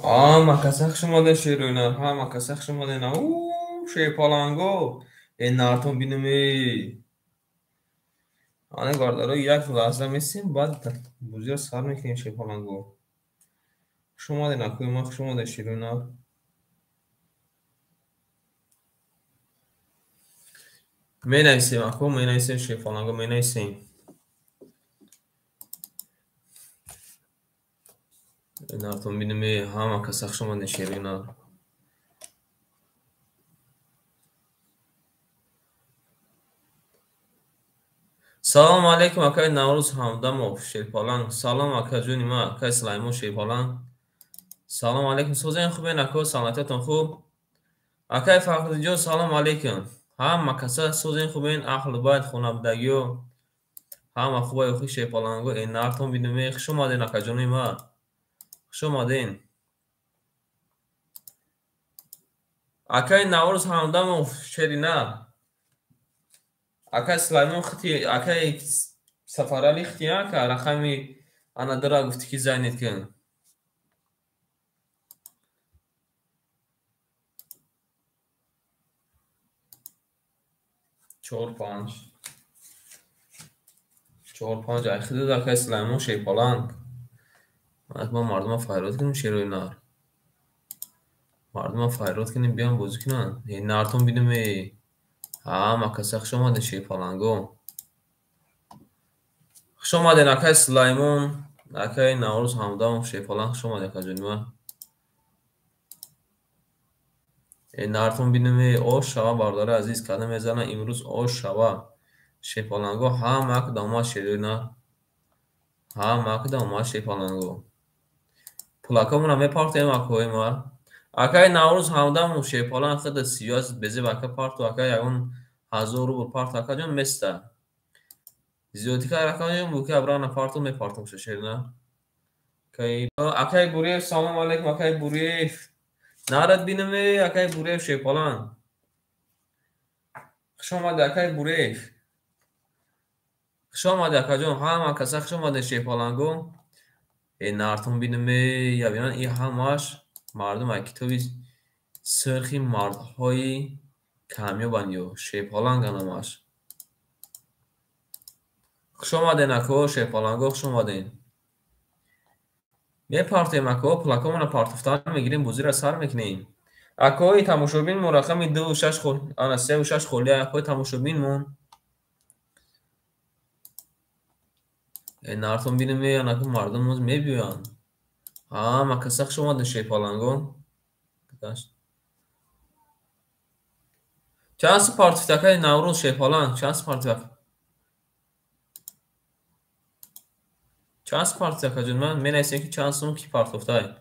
Makasaq shumoden şeröner. Makasaq shumoden. Şey palango. Narton binimi. Ane gardaro yak lazım etsin. Bad buzya sar mekin şey palango. Shumoden akıymak shumoden şeröner. Menaysim akı menaysim şey palango menaysim. Narton binimi. Makasaq shumoden şeröner. Salam aleykum akay Navruz Hamdamov Şerpalan. Salam akajuni ma akay Sulaymon Şerpalan. Salam aleykum so'zing xubin aka salomatiyatton xub. Akay Faxrijon salam aleykum. Hamma kasa so'zing xubin ahli bayt xonavdagio. Hamma xubay xu Şerpalango enarton binime xush omadin akajuni ma. Xush omadin. Akay Navruz Hamdamov Şerina. Akay Sulaymon xiti akay safarali xitiya ka raqami ana dara gufti ki zaynit kin. 4-5 4-5 ay xidi akay Sulaymon Şerpalan. ما مردم فریاد کنیم شروع نار مردم فریاد کنیم بیان بازی کنن این نارتون بیدیم مکسخ شما ده شی پالانگو شما ده نکای سلایمون نکای نوروز همدام شی پالانگ شما ده کجونیما این نارتون بیدیم اوش شوا بارداره عزیز کدام میزنه امروز اوش شوا شی پالانگو مک داما شروع نار مک داما شی پالانگو پلاکامون همه پارتیم اکوی ما акай наврӯз ҳамдаму шепалан хада сиёс безе вака парту акай ягон 1000 рубл парт акаҷон места зиёдӣ кар акаҷон буки абрана парту мепартум шешерна кай акай буриев салом алейкум акай буриев нарад бинаме акай буриев шепалан хушомади акай буриев хушомади акаҷон ҳама каса хушомади шепалангу нартун бинаме ябинан и ҳамаш مردم از کتابی سرخی مردهای کامیابند یا شیپالنگ نامش خوش آمدین اکو شیپالنگو خوش آمدین میپارتیم اکو پلاکامون پارتفتان میگیریم بوزی را سر میکنیم اکوی تماشابین مرخمی 2 و 6 خول آن 3 و 6 خولی اکوی تماشابین مون نارتون بینیم میان اکو مردم موز میبیان مکسخ شما ده شیپالنگو چند پارتیفتاکای نوروز شیپالنگ چند پارتیفتاکا جون من نویسیم که چند سون کی پارتیفتای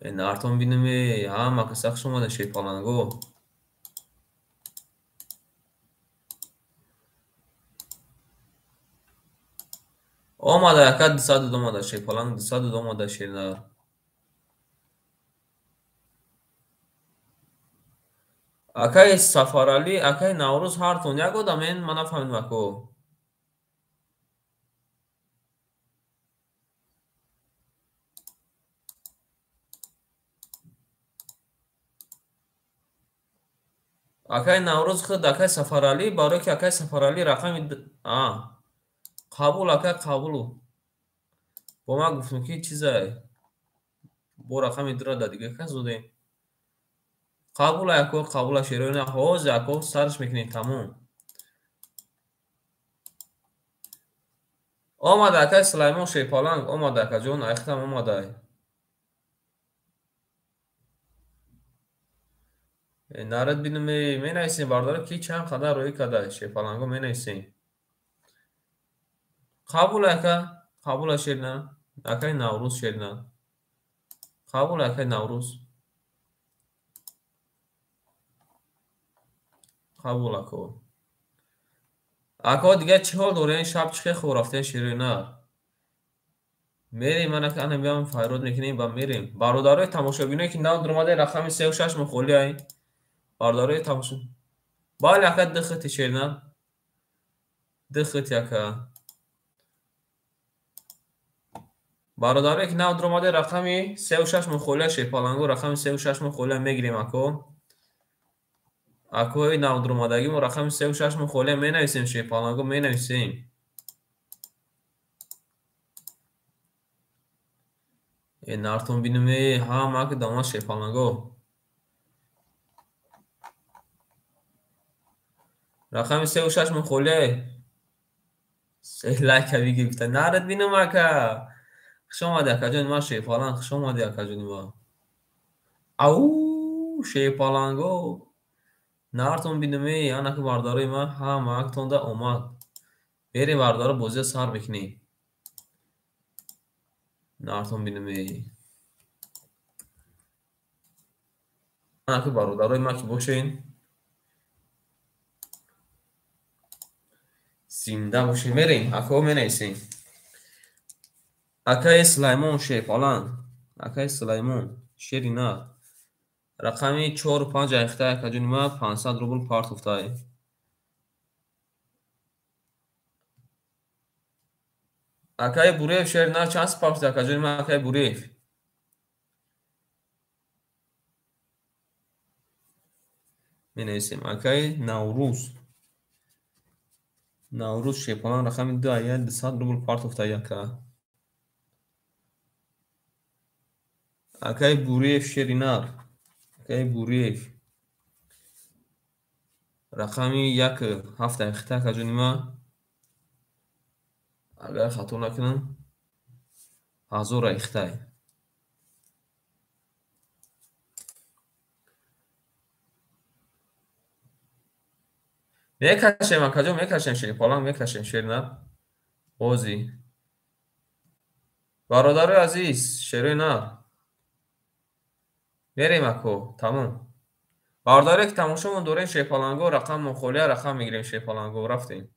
نارتون بینیم مکسخ شما ده شیپالنگو آمده اکد 202 ماده شیپالنگ 202 ماده شیرنر акай Сафарали акай Наврӯз ҳартон як одамен ман нафаҳмидам ако акай Наврӯз худ акай Сафарали барои ки акай Сафарали рақами қабул акай қабул бо ман гуфтум ки чизай бо рақами дура дадига кас зудем қабул ако қабула шерона ҳоз ако сарш мекунем тамом омада акай Сулаймон Шепаланг омада акаҷон айхтам омадай нарад бинем менависем бардора ки чанд қадар рӯи кадай Шепаланго менависем қабул ака қабула шерна акай Наврӯз шерна қабул акай Наврӯз қабул ако ако дигар чӣ ҳол дорем шаб чӣ хел хуб рафтем ширина мерем ана ана биям файрод мекунем ба мерем бародарои тамошобиное ки нав дурмадаи рақами 36 мухолиай бародарои тамошо бале ака дихати ширина дихати ака برادر یک نو در اومده رقمی 36 مخوله شیپالنگو رقم 36 مخوله میگیریم اکو. اکو نو در اومدگی ما رقم 36 مخوله می نویسیم شیپالنگو می نویسیم. این نارتون بینمی ها ما که داماد شیپالنگو رقم 36 مخوله لایک بیگی گفته نرد بینم اکا شما ده کجا ما شیپالنگ شما ده کجا ما او شیپالنگو نارتون بینمی انا که بارداری ما ها ما که تونده اومد بری باردار بوزه سار بکنی نارتون بینمی انا که بارداری ما که باشین زنده باشین بریم اکو می نیسیم اکای سلیمون شیپالنگ اکای سلیمون شیری نه رقمی 4 و 5 اخته کجونی ما 500 روبل پارت افتای اکای بوریف شیر نه چند پارت کجونی ما اکای بوریف می نیسیم اکای نوروز شیپالنگ رقمی 2 آیا 200 روبل پارت افتای اکای بوریف شیری نه اکای بوریف رقمی 1 هفته اخته کجونی ما اگر خطور نکنم 1000 اخته میکشیم کجا میکشیم شیپالنگ میکشیم شیر نه بازی برادر عزیز شیر نه بریم اکو تمام بارداره که تماشامون دوره شیپالنگو رقم مخولیه رقم میگیریم شیپالنگو رفتیم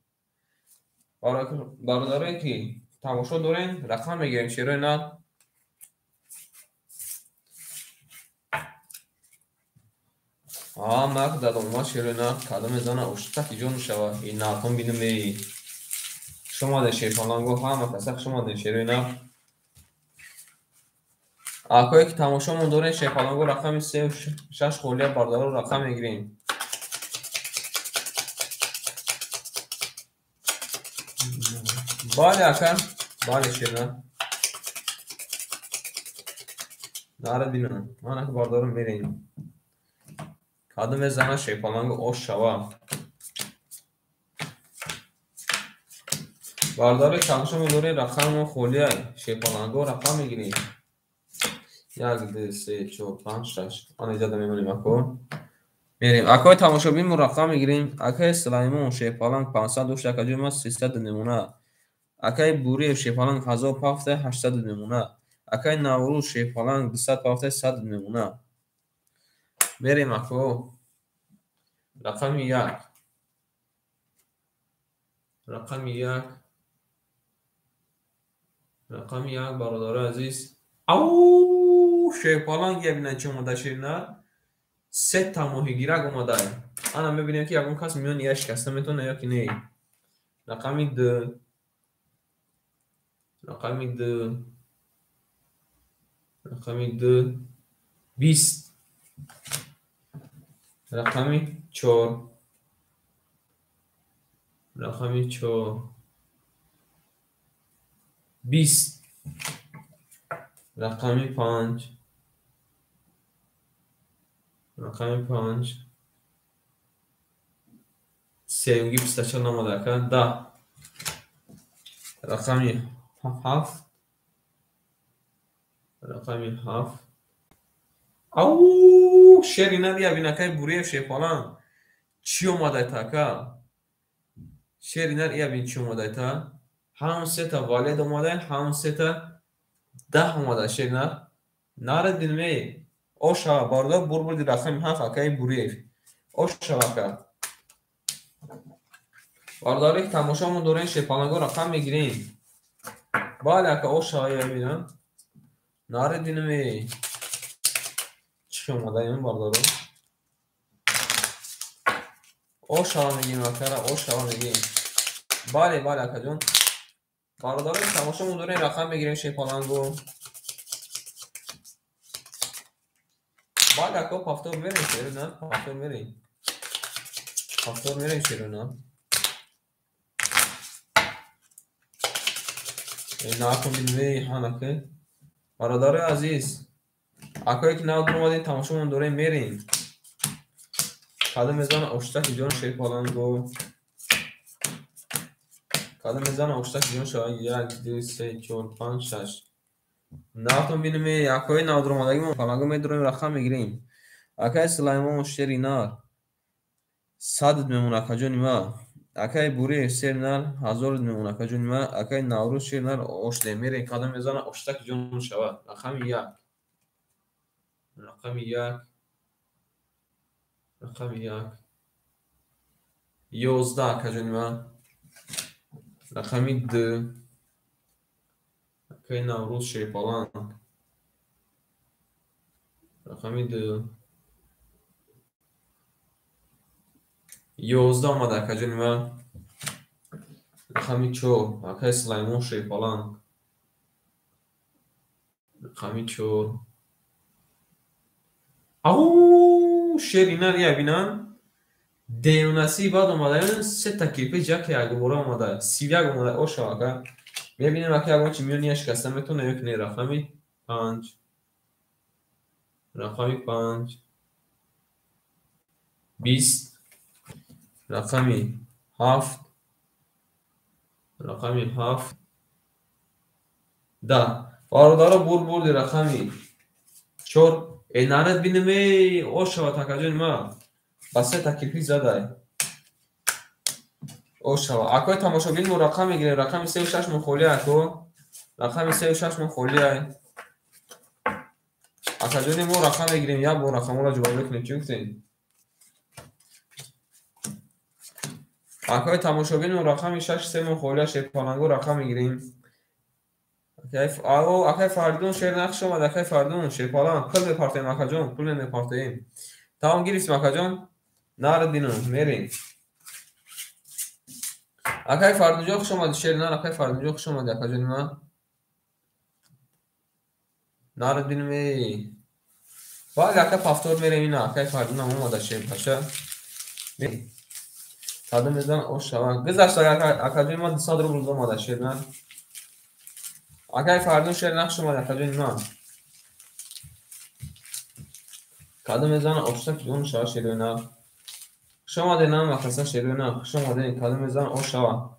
براداره که تماشا دورین رقم میگیریم شیر نه مرد دادم ما شیر نه کدام زنه اشتکی جون شوه این نرکن بینم بی شما ده شیپالنگو همه پسک شما ده شیر نه اکوی که تماشامون دورین شیپالنگو رقم 36 خولیه بارداره رقم میگیریم بله اکن بله شیر نه نارد بینم من اکو باردارم میریم کدام زنه شیپالنگو اوش شوه بارداره تماشامون دورین رقم خولیه شیپالنگو رقم میگیریم 1 2 3 4 5 6 آن اینجا میمونیم اکو میریم اکوی تماشابین رقم میگیریم اکای سلیمون شیپالنگ 500 دوش اکجوی ما 300 نمونه اکای بوری شیپالنگ 1000 پافته 800 نمونه اکای نوروز شیپالنگ 200 پافته 100 نمونه میریم اکو رقم 1 رقم 1 رقم 1 برادر عزیز او شیپالنگ یه بینن چه اومده شیر نه 3 تا ماهیگیرک اومده انا میبینیم که یکون کس میون یه شکسته میتونه یا که نه رقم 2 رقم 2 رقم 2 20 رقم 4 رقم 4 20 رقم 5 رقم 5 سیونگی 24 نماده کن 10 رقم 7 رقم 7 او شیری ندیا بینکای بوری شیپالنگ چی اومده تاکا شیری ندیا بین چی اومده تا هم 3 تا والد اومده هم 3 تا 10 اومده شیر نه نارد بینمی او شوا باردا بور بردی رقم 7 اکای بوری او شوا کرد بارداری که تماشامون دوره شیپالنگو رقم میگیریم باید اکا او شوا بینم نارد بینمی چی اومده این باردارو او شوا میگیم اکارا او شوا میگیم بله اکا جون برادر تماشا دارین رقم بگیرین شیپالنگو. بعد اکو پافتور برین شیر نه پافتور برین. پافتور برین شیر نه. این ناکن بیلوی هانکه. برادر عزیز. اکایی که نو درمادین تماشا دارین میرین. قدم میزان اشتک جون شیپالنگو. قدم میزان اشتک جون شاید 1 2 3 4 5 6. ناتون بینیم اکای نو درمادگی ما پالنگو میداریم رقم میگیریم. اکای سلیمان شیری نار. صد میمونه کجا نیما. اکای بوری سیر نار 1000 میمونه کجا نیما. اکای نوروز شیر نار اشته میره قدم میزان اشتک جون شود. رقم 1. رقم 1. رقم 1. 11 کجا نیما. رقم 2. اکای نوروز شیر پالنگ. رقم 2. 11 آمده کجا نیما. رقم 4. اکای سلیمان شیر پالنگ. رقم 4. او شیرینر یا بینن دیونسی بعد اومده سه تا کلیپ جک یک بار اومده 31 اومده او شاگه میبینیم که اگه چی میونی شکسته میتونه یک نه رقمی 5 رقمی 5 20 رقمی 7 رقمی 7 10 برادر بول رقمی 4 اینانت بینیم او شوا تکجون ما بس سه تا کلیپ زده او شوا اکای تماشاگین مو رقم میگیره رقم 36 مون خولی اکو رقم 36 مون خولی اکجون مو رقم میگیریم یا مو رقم رو جواب کنیم چی گفتین اکای تماشاگین مو رقم 6 3 مون خولی شیپالنگو رقم میگیریم اکای فردون شیر نقش اومد اکای فردون شیپالنگ کل میپارتیم اکجون کل میپارتیم تمام گیریس اکجون نار دینو میریم اکای فردون جو خوش اومد شیر نار اکای فردون جو خوش اومد اکجون ما نار دینو می باید اکای پافتور میریم اینا اکای فردون هم اومد شیر باشه میریم قدم میزن او شوان گذشت اکجون ما 200 روبل اومد شیر نار اکای فردون شیر نقش اومد اکجون ما قدم میزن اوشتک جون شاه شیر نار شما دینم مخصوصا شیر نار شما دین قدم میزن او شوان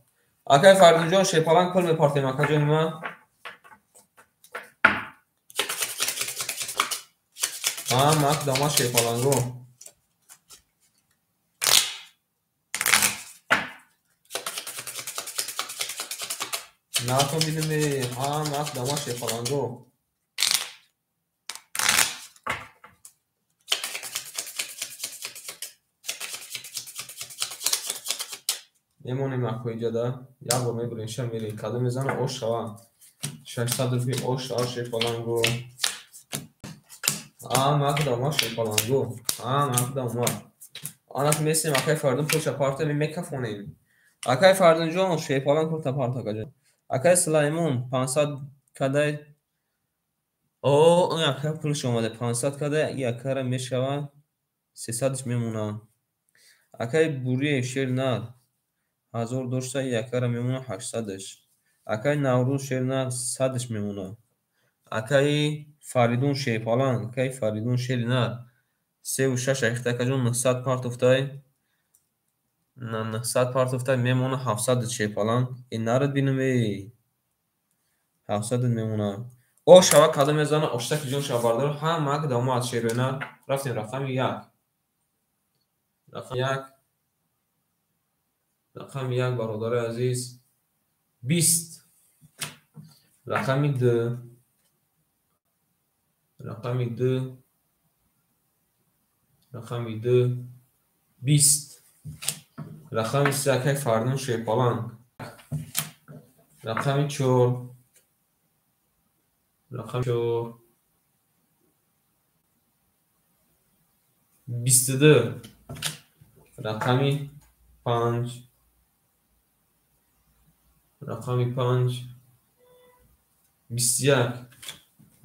اکای فردون جون شیپالنگ کل میپارتیم اکجون ما مک داما شیپالنگو ناتون بیدیم مک داما شیپالنگو میمونیم اکو اینجا دا یا با میبرین شم میرین کدو میزن اوش شوا 600 روپی اوش شوا شیپالنگو مک داما شیپالنگو مک داما آنات میسیم اکای فردون پوچ پارته میکفونیم اکای فردون جون شیپالنگ پورتا پارتا کجا اکای سلیمون 500 کدای این اکای پولش اومده 500 کدای این اکای را میشوه 300 میمونه اکای بوری شیر نه 1000 داشته یک را میمونه 800ش اکای نوروز شیر نه 100ش میمونه اکای فریدون شیپالنگ اکای فریدون شیر نه 3 و 6 اخته کجون 900 پارت افتای نه 900 پارت افتای میمونه 700 شیپالنگ این نرد بینم 700 میمونه او شوا کدو میزنه اشتک جون شوا بردار هم مک دامو از شیر نه رفتیم رقم 1 رقم 1 رقم 1 برادر عزیز 20 رقم 2 رقم 2 رقم 2 20 رقم 3 اکای فردون شیپالنگ رقم 4 رقم 4 22 رقم 5 رقم 5 21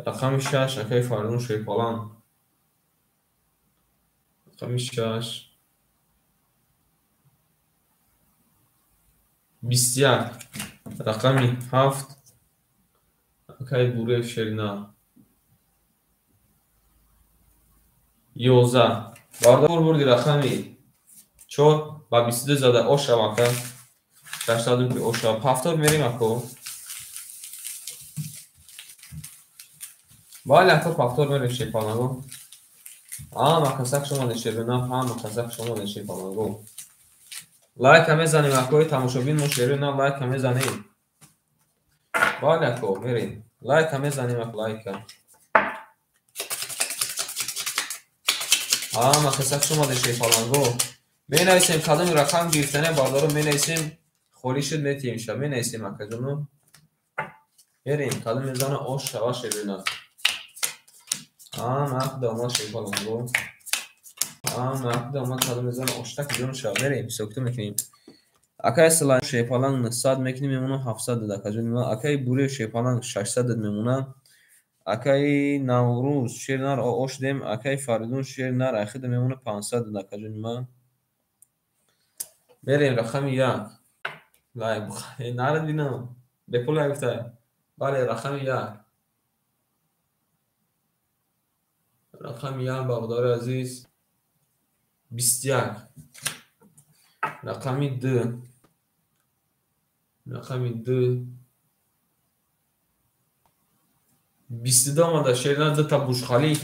رقم 6 اکای فردون شیپالان رقم 6 21 رقم 7 اکای بوره شرینا 11 باردار بردی رقمی 4 با 22 زده اوشا واکا 8 اوشا 70 میریم اکو بالا تو 70 میریم شیپالانگو مکسک شما نشیرنا مکسک شما نشیپالانگو لایک هم میزنیم اکوی تماشابین مشترینا لایک هم میزنیم بالا اکو میریم لایک هم میزنیم اکو لایک مکسک شما نشیپالانگو می نویسیم کدوم رقم گرفتنه باردارو می نویسیم خوری شد میتیم شد می نویسیم اکا جونو میریم کدوم میزانه اوش شوا شیرینا مک داماد شیپالانگو مک داماد کدوم میزانه اوشتک جونو شوا میریم سوکتو میکنیم اکای سلایم شیپالان 100 میکنیم میمونه 700 دکا جونو اکای بوری شیپالان 600 میمونه اکای نوروز شیرنار اوش دیم اکای فردون شیرنار اخید میمونه 500 دکا جونو میریم رقم 1 لایک بخواه نارد بینم بپول لایفته بله رقم 1 رقم 1 باقدار عزیز 21 رقم 2 رقم 2 22 آمده شیرنا دو تا بوش خالی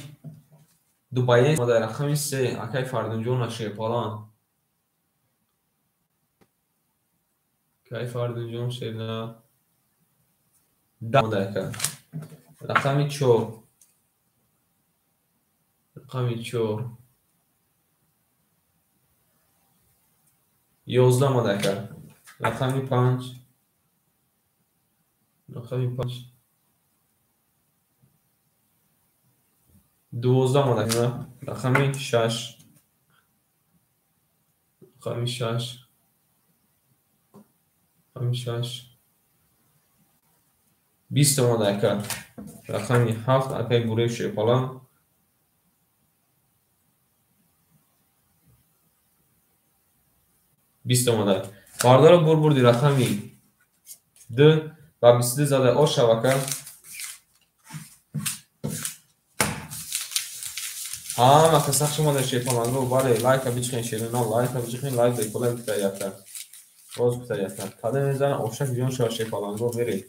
دوبایی آمده رقم 3 اکای فردون جون شیپالان اکای فردون جون شیرنا 10 آمده اکا رقم 4 رقم 4 11 آمده اکا رقم 5 رقم 5 12 آمده اکا رقم 6 رقم 6 رقم 6 20 آمده اکا رقم 7 اکای بوره شیپالان 20 آمده باردار بردی رقمی 2 و 22 زده او شبکه مکسک شما در شیپالانگو بله لایک بیچخین شیرنا لایک بیچخین لایک بیکوله بکتا یکتا باز بکتا یکتا کده میزنه اوشک جون شما شیپالانگو میری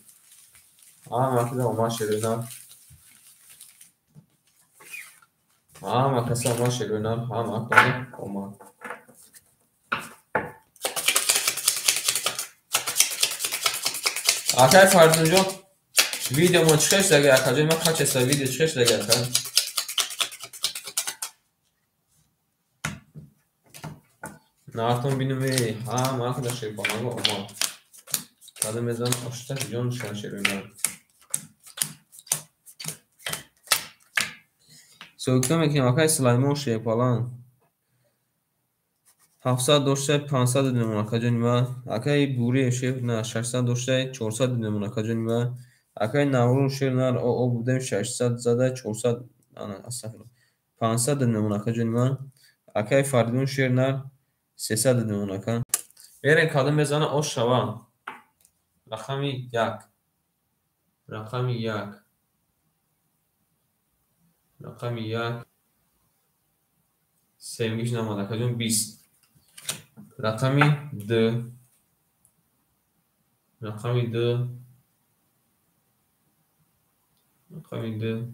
مکده اوما شیرنا مکسه اوما شیرنا مکده اوما اکای فردون جون ویدیو ما چخش دگه اکا جون من خواهد چسته ویدیو چخش دگه اکا نارتون بینیم میری مکده شیپالانگو اوما کده میزنه اوشک جون شما شیرنا سوکتا میکنیم اکای سلایمون شیپالان 700 داشته 500 نمونه اکا جونیما اکای بوری شیف نه 600 داشته 400 نمونه اکا جونیما اکای نورون شیر نه او بودیم 600 زده 400 استغفر 500 نمونه اکا جونیما اکای فردون شیر نه 300 نمونه اکا برین کدوم بزنه او شوا رقم 1 رقم 1 رقم 1 سیمیش نمونه اکا جون 20 رقم 2 رقم 2 رقم 2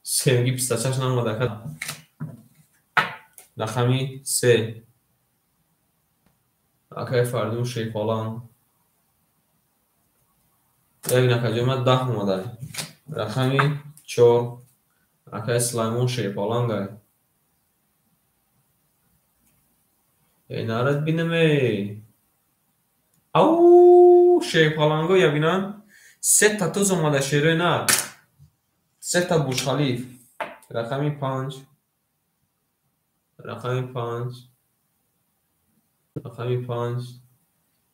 sevgi pistachash نمونه اکا رقم 3 اکای فردون شیپالان یک نکجومت 10 اومده رقم 4 اکای سلایمون شیپالان گای نارد بینم او شیپالانگو یا بینم 3 تا توز اومده شیره نه 3 تا بوش خلیف رقم 5 رقم 5 رقم 5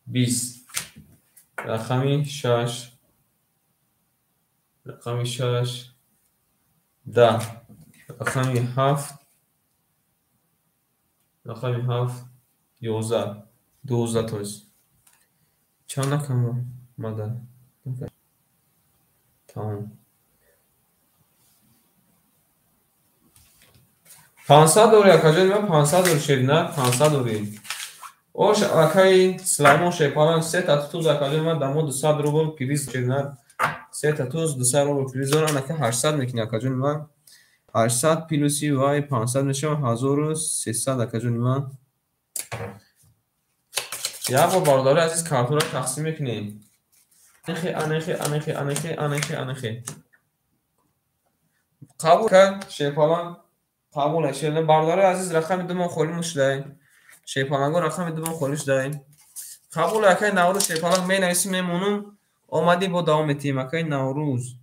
20 رقمی 6 رقمی 6 10 رقمی 7 رقمی 7 11 12 توز چند نکم مادر تمام 500 دوری اکاجان من 500 دوری شد نه 500 دوری اوش اکای سلیمان شیپالان 3 تا توز اکاجان من دمو 200 روبل پریز شد نه 3 تا توز 200 روبل پریز دارن اکا 800 میکنه اکاجان من 800 پلوسی وای 500 میشه 1300 اکاجان من یا با بارداری عزیز کارتون رو تقسیم میکنیم انخی قبول کرد شیپالان قبول شد بارداری عزیز رقم دوم خالیمش دهیم شیپالانگو رقم دوم خالیش دهیم قبول اکای نوروز شیپالان می نویسیم میمونم آمدی با دوام میتیم اکای نوروز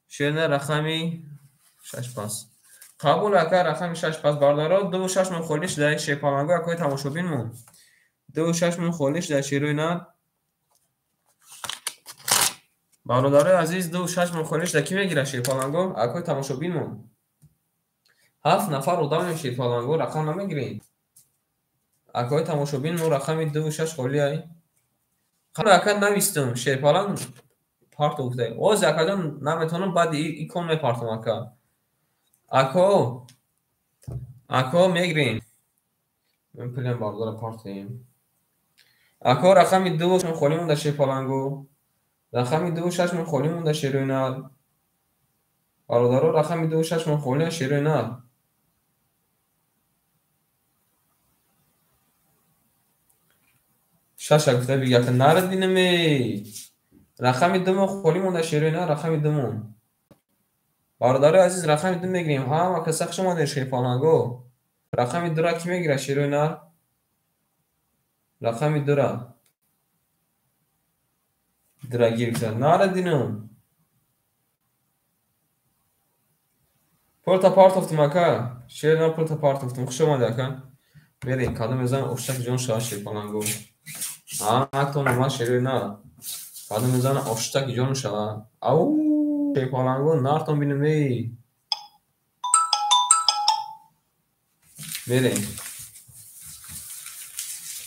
شده رقمی 6 پاس قبول اکای رقمی 6 پاس بارداری 26 من خالیش دهیم شیپالانگو اکای تماشابین مون 26 من خالیش ده شیروی نه برادر عزیز 26 من خالیش ده کی میگیره شیپالانگو اکای تماشابین مون 7 نفر رو دام شیپالانگو رقم نمیگیرین اکای تماشابین مون رقمی 26 خالی ای خب اکا نویستم شیپالان پارت افتاد او زکادون نمیتونم بعد ای کن میپارتم اکا میگیرین من پلن باردار پارتیم اکا رقمی 2 من خالی مونده شیپالانگو رقمی 26 من خالی مونده شیروی نال برادر رقمی 26 من خالی شیروی نال شش گفته بگه که نردینمی رقمی دوم خالی مونده شیروی نال رقمی دوم برادر عزیز رقمی دو میگیریم ها و کسخ شما در شیپالانگو رقمی 2 را کی میگیره شیروی نال رقمی 2 را گرفته نردینم پولتا پارت افتم اکا شیر نال پولتا پارت افتم خوش اومده اکا بریم کادو میزن اشتک جون شاه شیپالانگو اکتون اومد شیروی نال کادو میزن اشتک جون شاه او شیپالانگو نارتون بینمی بریم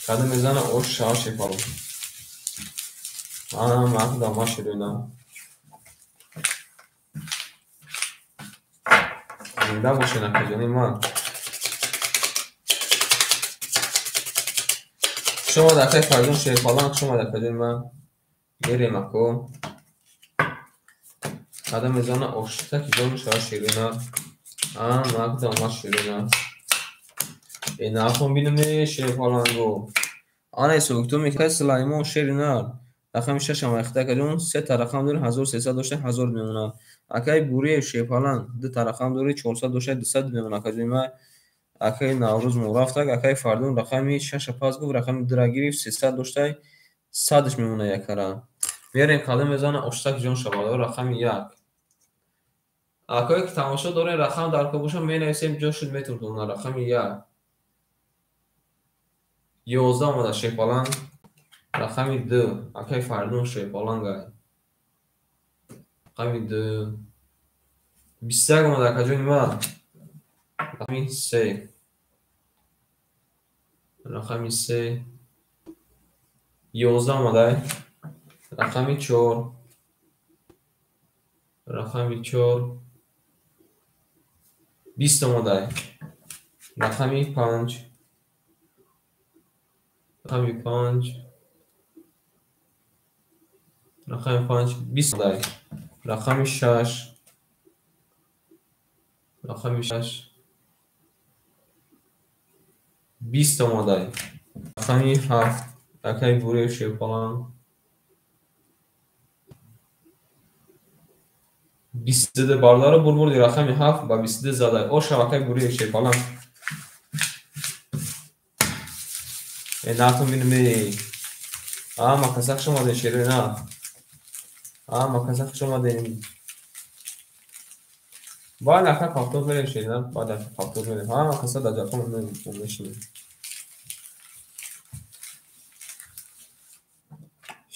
کادو میزن اش شاه شیپالانگو من داما شیروی نال زنده باشین اکا جانی من شما دکای فردون شیپالانگ شما دکا جانی من بریم اکو کادو میزن اشتک جون شاه شیروی نال من داما شیروی نال این نارتون بینمی شیپالانگو آنای سوکتو میکنه سلیمان شیروی نال رقم 6 هم اخته کردون 3 تا رقم داره 1300 داشته 1000 میمونه اکای بوری شیپالان 2 تا رقم داره 400 داشته 200 میمونه کجا اکای نوروز مرافت اکای فردون رقمی 6 پاس گفت رقم درگیری 300 داشته 100 میمونه یک کارا میاریم کادو میزنه اشتک جون شما رقم 1 اکای که تماشا داره رقم در کبوشو می نویسیم جوش میتونه رقم 1 11 اومده شیپالان رقمی 2 اکای فردون شیپالانگ رقمی 2 21 اومده کجا نیما رقمی 3 رقمی 3 11 اومده رقمی 4 رقمی 4 20 اومده رقمی 5 رقمی 5 رقمی 5 20 اومده رقمی 6 رقمی 6 20 اومده رقمی 7 اکای بوری شیپالانگ 22 باردار بردی رقمی 7 با 22 زده او شبکه بوری شیپالانگ ناتون بینمی ما کسخ شما ده شیروی نه ما کسخ شما ده باید اکا کافتور بریم شیروی نه باید اکا کافتور بریم ما کسخ در جاکم نمیشیم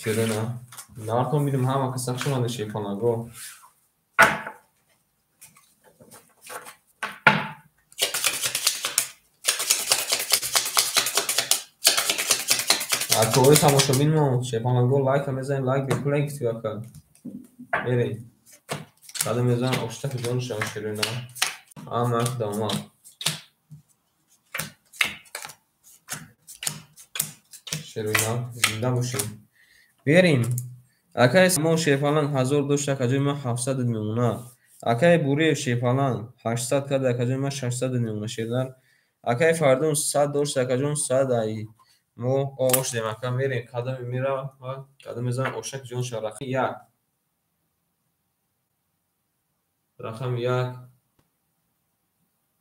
Şirina. Narton bilim hama kısak şumadı şepalango. Akoi tamoshabin mo şepalango like mezen like bekleyin istiyor akal. Eri. Kadı mezan oştak jon şav şirina. Ama dama. Şirina zinda buşin. Berیم. اکای ما شیفالان 1000 تا کجای ما 700 میمونه. اکای بوری شیفالان 800 کد کجای ما 600 میمونه شیردن. اکای فردون 100 تا کجون 100 ای. مو آوش دمکم میریم کدام میرا و کدام میزان اوشک جون شو رقم یک. رقم یک.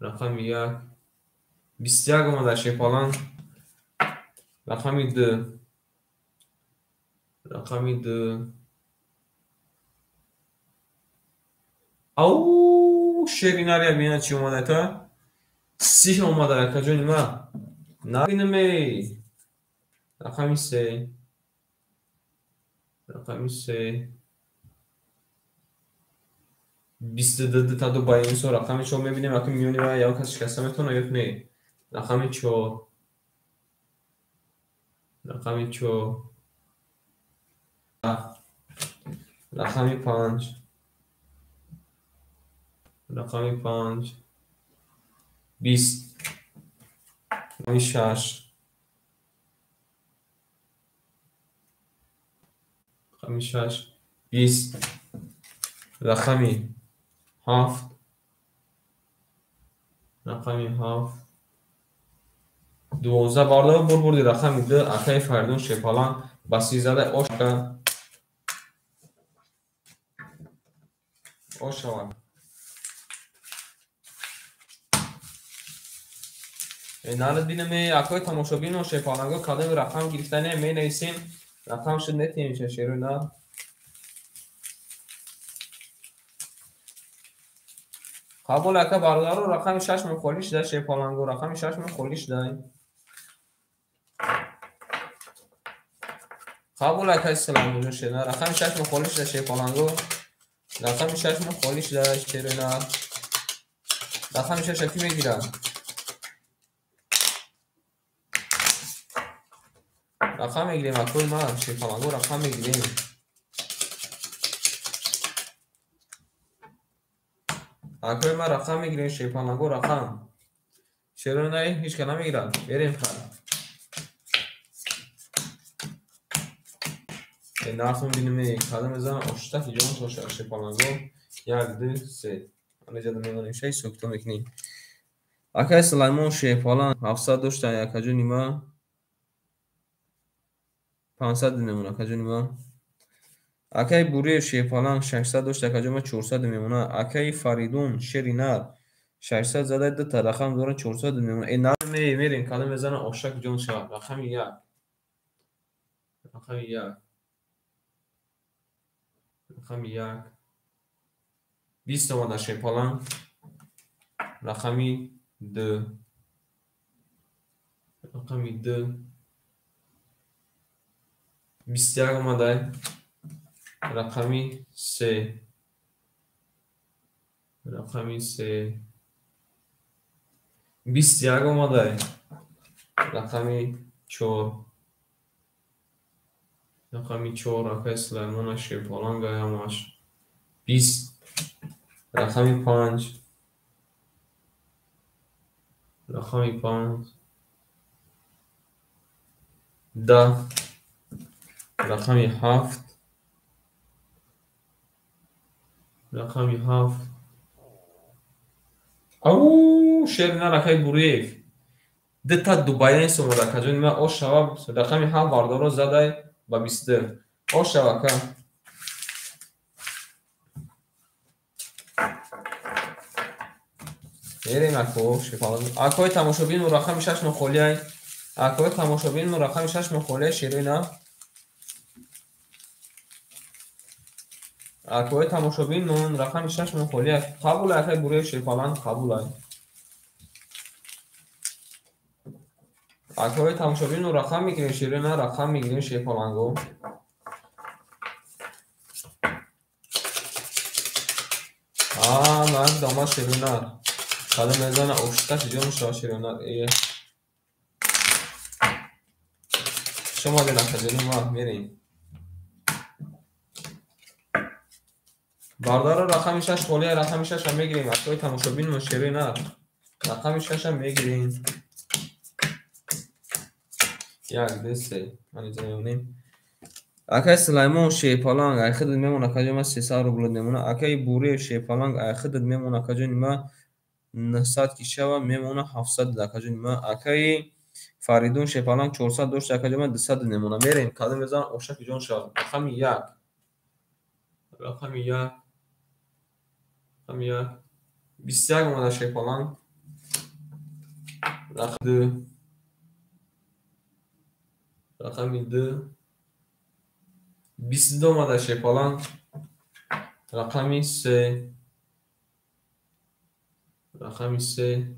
رقم یک. 21 اومده شیفالان. رقمی 2. رقمی 2. او شیریناریا بینا چی اومده تا؟ 30 اومده کجون ما نبینمی. رقمی 3. رقمی 3. 22 تا دو باید اینسو رقمی 4 میبینیم اکنون میونی و یا کسی شکسته میتونه یک نی. رقمی 4. رقمی 4. رقمی 5. رقمی 5. 20. رقمی 6. رقمی 6. 20. رقمی 7. رقمی 7. 12 بارده بر بردی رقمی 2 اکای فردون شیپالان با 13 اوشوان. نالد بینم اکای تماشابین و شیپالانگو کدام رقم گرفتنه می نویسیم. رقم شد نتیم شیرونا. قبول اکا باردارو رقم 6 مخولیش ده شیپالانگو رقم 6 مخولیش ده. قبول اکا اسلام جون شده رقم 6 مخولیش ده شیپالانگو رقم 6 مخولیش ده شیرونا. رقم 6 کی میگیرم. رقم میگیریم اکل ما شیپالانگو رقم میگیریم. اکل ما رقم میگیریم شیپالانگو رقم. شیرونا هیچ که نمیگیرم. بریم خواهد. نرسون بینیم کدام ازان اشتک جون توشه شیپالانگو 1 2 3 آنجا جدا میگونیم شای سکتو میکنیم. اکای سلیمان شیپالان 700 تا کجو نیما 500 میمونه کجو نیما. اکای بوری شیپالان 600 تا کجو ما 400 میمونه. اکای فریدون شیرینار 600 زده 2 تا رقم دورن 400 میمونه. این نام میریم کدام ازان اشتک جون شا رقم 1. رقم 1. رقم 1. 20 اومده شیپالان. رقمی 2. رقمی 2. 21 اومده. رقمی 3. رقمی 3. 21 اومده. رقمی 4. رقمی 4 اکای سلیمان شیپالان گایماش 20. رقمی 5. رقمی 5. 10. رقمی 7. رقمی 7. او شیرینار اکای بوریف 2 تا دوبایان سومده کجون ما او شواب رقمی 7 باردارو زده با 22 او شواب که میریم اکو شیپالانگو اکوی تماشابین و رقم 6 مخولی اکوی تماشابین و رقم 6 مخولی شیرینا. اکوی تماشابین و رقم 6 مخولی قبول اکای بوری شیپالان قبول های. اکوی تماشابین و رقم میگیریم شیرینا رقم میگیریم شیپالانگو. مرد داماد شیرینار قدم میزنه اشتک جون شاه شیرینار شما دیدم خجلی ما میریم باردار رقم 6 خولی رقم 6 هم میگیریم اکوی تماشابین ما شیرینار رقم 6 هم میگیریم یک دسته من اینجا میمونیم اکای سلیمان شیپالانگ ای خدت میمونه کجا ما 300 روبل میمونه اکای بوری شیپالانگ ای خدت میمونه کجا ما 900 کیشه و میمونه 700 کجا ما اکای فریدون شیپالانگ 400 داشت کجا ما 200 میمونه میریم کدوم میزان اوشک جون شاد رقم 1 رقم 1 رقم 1 21 اومده شیپالانگ رقم 2 رقم 2 22 اومده شیپالانگ رقم 3 رقم 3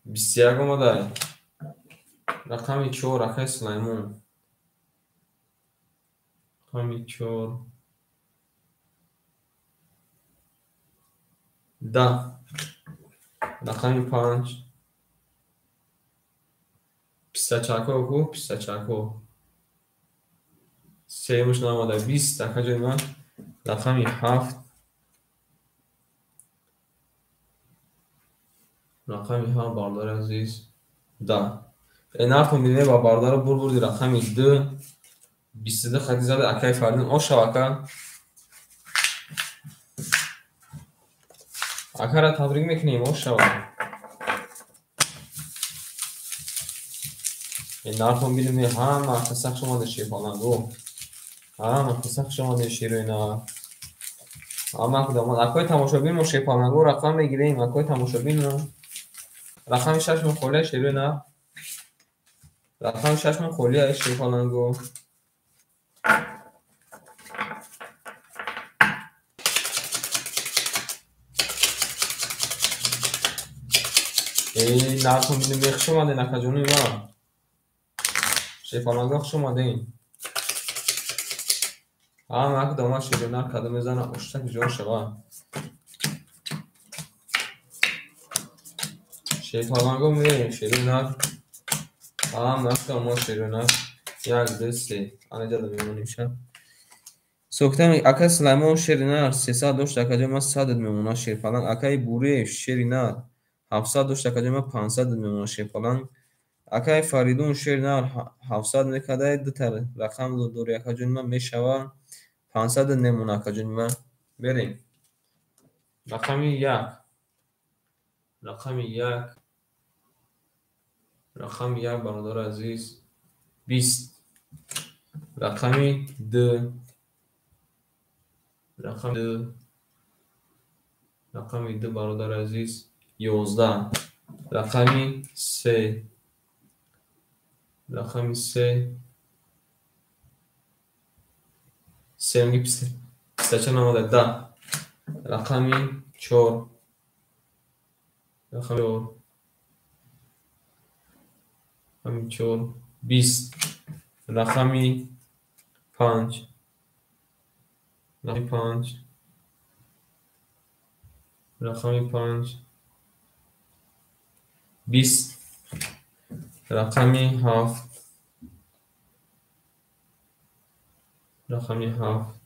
21 اومده رقم 4 اکای سلیمان رقم 4 10 رقم 5 پیستا چاکو کو پیستا چاکو سیمش نامده 20 کجا ما رقم 7 رقم 7 باردار عزیز 10 این حرف میدونی با باردار بردی رقم 2 22 خطی زده اکای فردین او شبکه اکا را تبریک میکنیم او شبکه این حرف میدونی همه قصه شما در شیپالانگو همه قصه شما در شیروینا همه کدام اکای تماشابین ما شیپالانگو رقم میگیریم اکای تماشابین رقم 6 من خوله شیروینا رقم 6 من خوله شیپالانگو این حرف میدونی میخ شما در نکجونی ما شیپالانگو شما دین همه کدام شیروینا کدام میزنه اشتک جون شما شیپالانگو میریم شیروینا همه شیروینا یک دسته آنجا دو میمونیم شب سوکتم اکای سلیمان شیرینار 300 داشت کجا ما 100 میمونه شیپالانگ اکای بوری شیرینار 700 داشت کجا ما 500 میمونه شیپالانگ اکای فریدون شیرینار 700 میکده دو تر رقم دو دور یک کجا ما میشوه 500 میمونه کجا ما بریم رقم 1 رقم 1 رقم 1 برادر عزیز 20 رقم 2 رقم 2 رقم 2 برادر عزیز 11 رقم 3 رقم 3 میگی پیستا چه نامده 10 رقم 4 رقم 4 رقم 4 20 رقم 5 رقم 5 رقم 5 20 رقم 7 رقم 7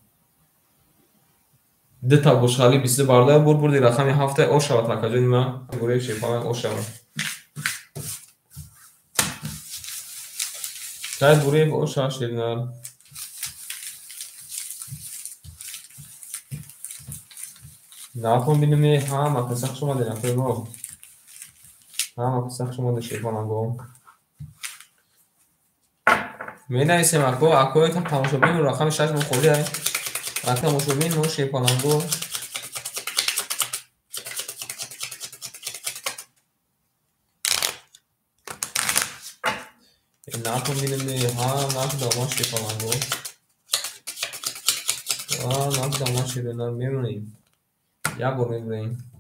دو تا بوشخالی 20 برده بردی رقم 7 او شود تا کجا نیمه بوری شیپالانگ او شود شاید بوری او شود شیرینار ناکن بینمی همه پسخ شما دی نفر گو همه پسخ شما دی شیپالانگو می نویسیم اکوی تا تماشابین رقم 6 من خوردی های رقم تماشابین من شیپالانگو ناکن بینمی همه دامان شیپالانگو همه دامان شیرینار میمونیم یا بر میبریم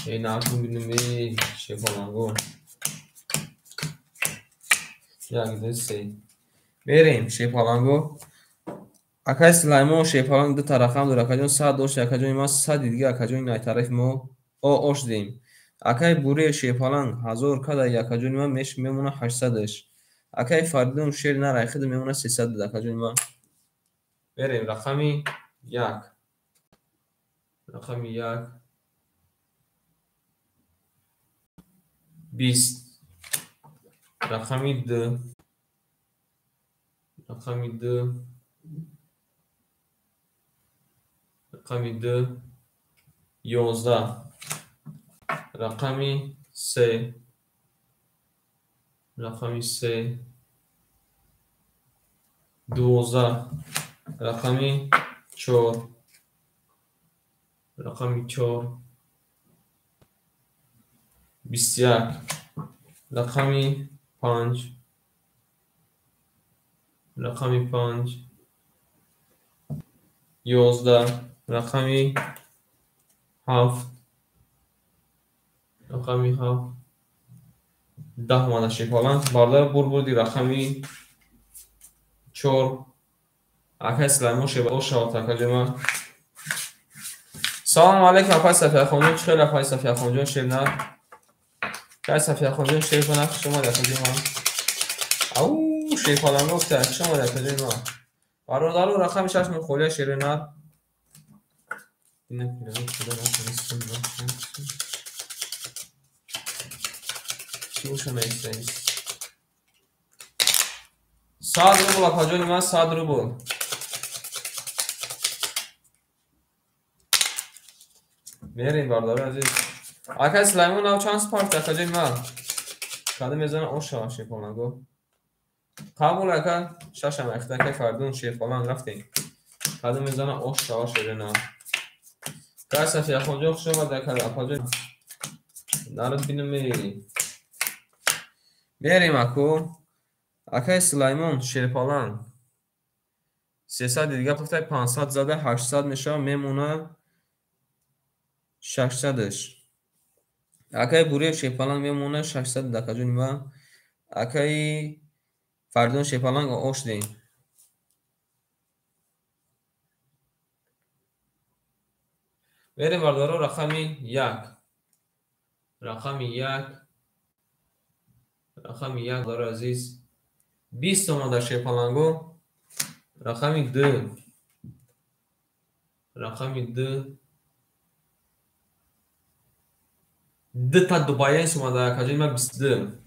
این ناکن بینمی شیپالانگو یک دسته بریم شیپالانگو Акай Сулаймон шефаланг ду тарақам ду акаҷон сад дошт акаҷони ма сади дига акаҷони найтарафи мо ош дем. Акай буре шефаланг 1000 када акаҷони ма мемона 800-аш. Акай фардидон шер нарайхида мемона 300 акаҷони ма. Берем рақами 1. Рақами 1 20. Рақами 2. Рақами 2. Рақами 2 11. Рақами 3. Рақами 3 12. Рақами 4. Рақами 4 21. Рақами 5. Рақами 5 11. Рақами 7. Рақами 7 10 мана шефаланг бардар бурбурди рақами 4. Акай Сулаймон шефаланг шавад акаҷома. Салом алейкум апай Сафияхонҷон чӣ хел апай Сафияхонҷон шевнад? Кай Сафияхонҷон шефона хушомад акаҷома. Ау шефаланг гуфта хушомад акаҷома. Бародару рақами 6 мехолия шеренад. Сад рубл акаҷони ман 100 рубл. Мерим бардари азиз. Акай Сулаймон нав чанд спарт акаҷони ман. Када мезана ош шава шефаланго. Қабул ака шашам ахта акай фардун шефаланг рафтем. Када мезана ош шава шерена. Кай Сафияхонҷон хушомад акаҷони нарад бинам мерим аку. Акай Сулаймон шефаланг 300 дига гуфта 500 зада 800 меша мемона 600-аш. Акай буре шефаланг мемона 600 акаҷони ма. Акай фардон шефаланг ош дем. берем бардаро рақами 1. Рақами 1. Рақами 1 бардаро азиз 20 омада шефаланго. Рақами 2. Рақами 2 та дубаенс омада акаҷони ма 22.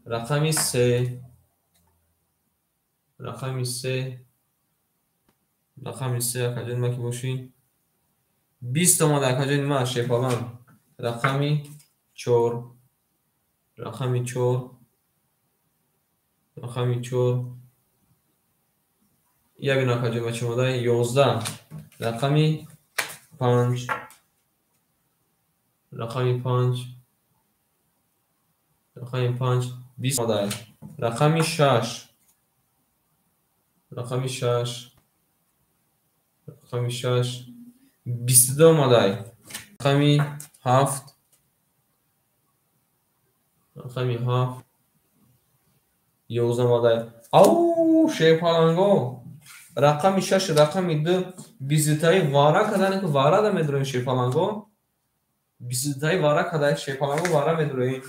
Рақами 3. Рақами 3. Рақами 3 акаҷони ма ки бошин 20 омада акаҷони ма шефаланг. Рақами 4. Рақами 4. Рақами 4 ягон акаҷони ма чимода 11. Рақами 5. Рақами 5. Рақами 5 20 омада. Рақами 6. Рақами 6. Рақами 6 22 омада. Рақами 7. Рақами 7 11 омада. Ау шефаланго. Рақами 6 рақами 2 22 вара кадане ки вара да медроим шефаланго. 22 вара кадай шефаланго вара медроим.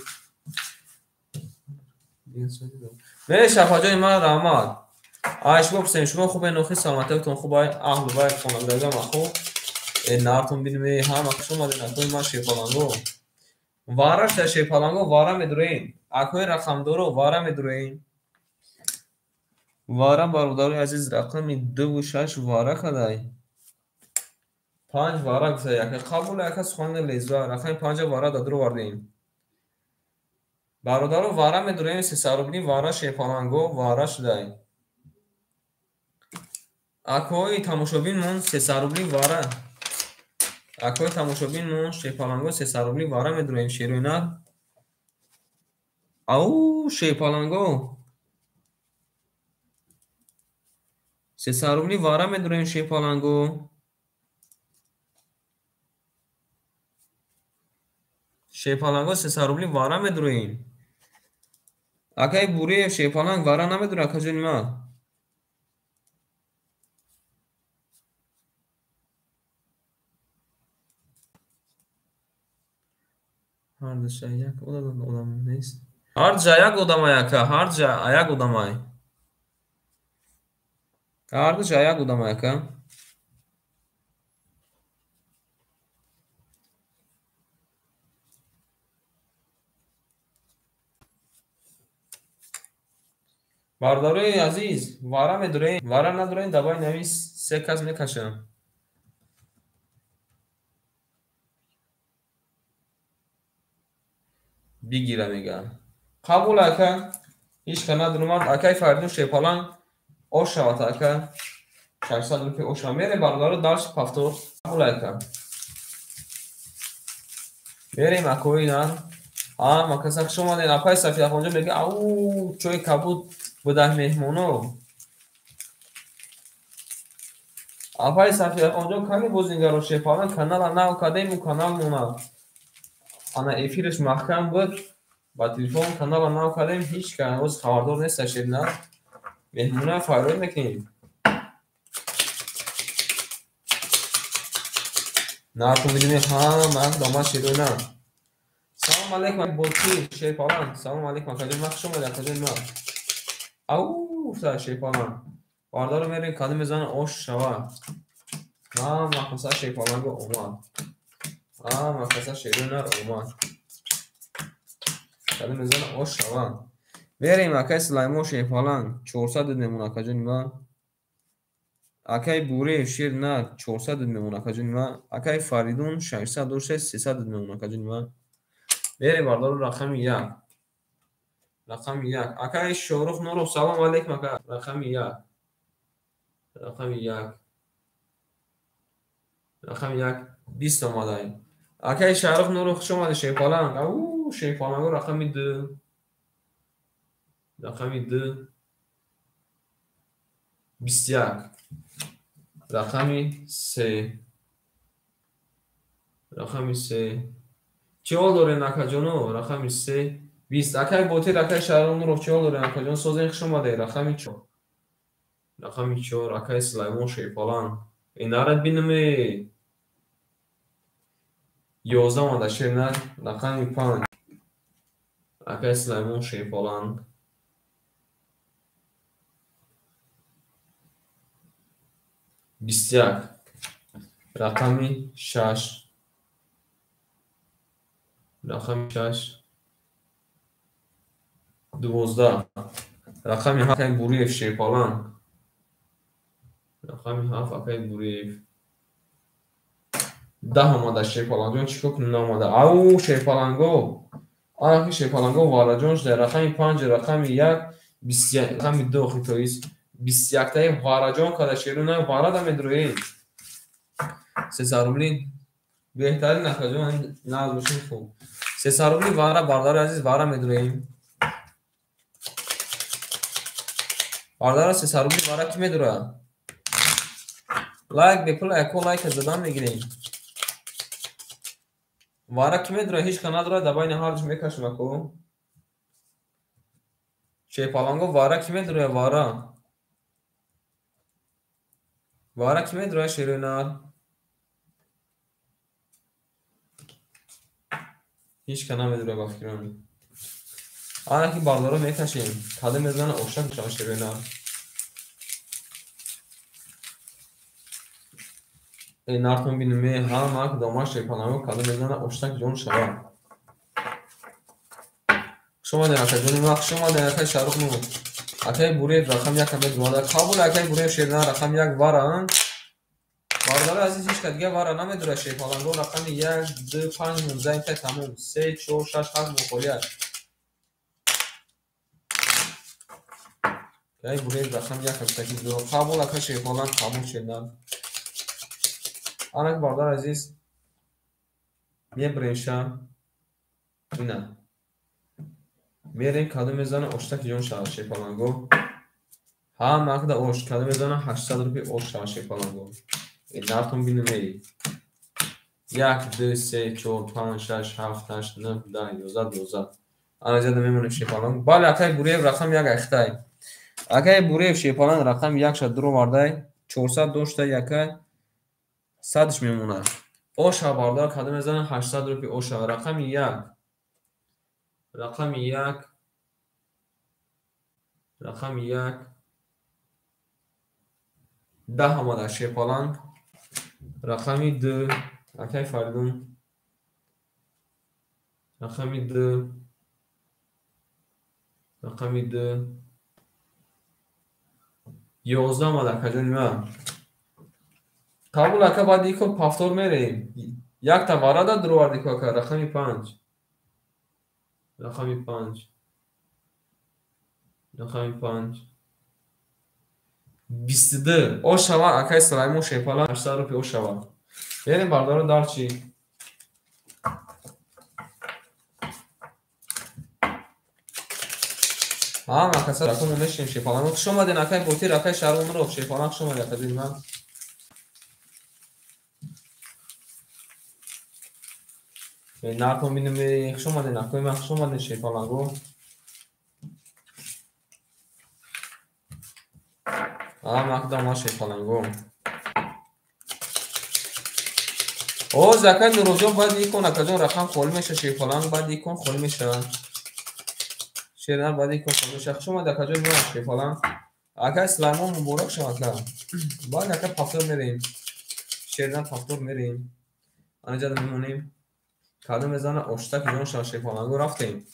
мере шафаҷони ман раҳмат. Шумо пурсем шумо хубе нохи саломатиатон хубай аҳлу байт хонавадагам хуб. Нартон бинме ҳама хушомадед акои ман шефаланго. Вара шда шефаланго вара медроим. Акои рақамдоро вара медроим. Вара бародари азиз рақами 2 6 вара кадай. 5 вара гуфта яка қабул яка сухани лезва рақами 5 вара дадро вардем. Бародаро вара медроим 300 рубли вара шефаланго вара шудай. Акои тамошобин мон 300 рубли вара. Акои тамошобин мон шефаланго 300 рубли вара медроим широна. Ау шефаланго 300 рубли вара медроим шефаланго. шефаланго 300 рубли вара медроим. Акай буре шефаланг вара намедро акаҷони ма. Harca ayak odam neyse. Harca ayak odamaya ka. Harca ayak odamay. Harca ayak odamaya ka. Бардарои азиз, вара медурем. Вара надурем, давай навис се кас мекашам. Бигира мегам. Қабул ака. Ҳеҷ ка надурмам. Акай Фаридун шепалан ош шавад ака. 600 рупия ош шавад. Мерем бардаро дарш пафтор. Қабул ака. Мерем акоинан. Макасак шумо ден апай Сафия хонҷо мега ау чой кабуд будах меҳмоно. Апай Сафия хонҷо кани бозингаро шепалан канала нав кадему канал мона. Ана эфираш маҳкам буд. Ба телефон канала нав кадем ҳеҷ ка ҳанӯз хабардор несташед на. Меҳмона файрод мекунем. Нартон бидунем ҳама дома шедона. Салом алейкум болки шепалан. Салом алейкум академ maq шумо академ maq. Ау са шепалан. Бардаро мерем кадем мезана ош шава. Мақаса шепаланго омад. Мақаса шедонар омад. Кадем мезана ош шава. Мерем акай Сулаймон шепалан 400 мемон акаҷон ма. Акай Буреев шир на 400 мемон акаҷон ма. Акай Фаридун 600 дошта 300 мемон акаҷон ма. Мерем бардаро рақами 1. Рақами 1. Акай Шорух Нуров салом алейкум ака. Рақами 1. Рақами 1. Рақами 1 20 омадай. Акай Шарух Нуров хуш омади шепалан. Ау шепаланго рақами 2. Рақами 2. 21. Рақами 3. Рақами 3. Чиол дорен акаҷоно рақами 3. 20. Акай Ботир акай Шарух Нуров чиол дорен акаҷон созен хуш омади рақами 4. Рақами 4. Акай Сулаймон шепалан. Инарат бинаме. 11 омада шернар рақами 5. Акай Сулаймон шепалан. 21. Рақами 6. Рақами 6. 12. Рақами 7 акай Буриев шепалан. Рақами 7 акай Буриев. 10 омада шепаланҷон чӣ кор кунем наомада. Ау шепаланго. Аки шепаланго вараҷон шуда рақами 5 рақами 1 21 рақами 2 хитоис 21 таи вараҷон када шерuna варада медроем. 300 рубли беҳтарин акаҷон назбошин хуб. 300 рубли вара бардари азиз вара медроем. Бардара 300 рубли вара ки медрояд. Лайк бепул яко лайка задан мегирем. Вара ки медрояд ҳеҷ ка надорад дар байни ҳарҷ мекашем ако. Шепаланго вара ки медрояд вара. Вара ки медрояд шерунар. ҳеҷ ка намедрояд ба фикрам. Ана ки бардаро мекашем. Кадем мезана ошак мешавад шерунар. Нартон бинуме ҳамак дома шепаланго кадем мезана оштак ҷон шавад. Шумо ден акаҷони maq шумо ден акай Шарух Нуров. Акай Буреев рақам 1 медрояд. Қабул акай Буреев шерунар рақам 1 варан. Бардаро азиз ҳеҷ ка дига вара намедрояд шепаланго рақами 1 2 5 19 интай тамом 3 4 6 7 мухолият. Акай Буреев рақам 1 ҳаштаки ду. Қабул акай шепалан қабул шерунар. Анак бардар азиз мебремша ина мерем кадом мезана оштак ҷон шавад шепаланго. Ҳама акда ош кадом мезана 800 рупия ош шавад шепаланго. Нартон бинуме 1 2 3 4 5 6 7 8 9 10 11 12. Ана ҷада мемонем шепаланго. Бале акай Буреев рақам 1 ахтай. Акай Буреев шепалан рақам 1 шад дуро вардай 400 дошта якай 100 мемонад. Оша бардар кадом мезана 800 рупия оша рақами 1 رقم یک. رقم یک. 10 آمده شیپالنگ. رقم 2. اوکی فردون. رقم 2. رقم 2. 11 آمده کجا نیمه. قبول اکا باید ایکو پافتور میریم. یک تا وارد درو وردی که رقم 5. رقم 5. رقم 5. 22 او شوا اکای سلایمون شیپالنگ 800 روپی او شوا. بریم بردارو دار چی؟ ها مکسر رقم میشیم شیپالنگ شما دین اکای بوتی رقای شهرون رو شیپالنگ شما دین من. نرخون بینیم شما دین اکای من شما دین شیپالنگو. مقدم ها شیپالنگو. او زکای نروجان باید ایکون اکجان رقم خول میشه شیپالنگ باید ایکون خول میشه. شیرنر باید ایکون خول میشه. شما در کجای میان شیپالنگ. اکای سلایمون مبارک شما که. باید اکای پافتور میریم. شیرنر پافتور میریم. آنجا میمونیم. کادو میزنه اشتک جون شما شیپالنگو رفتیم.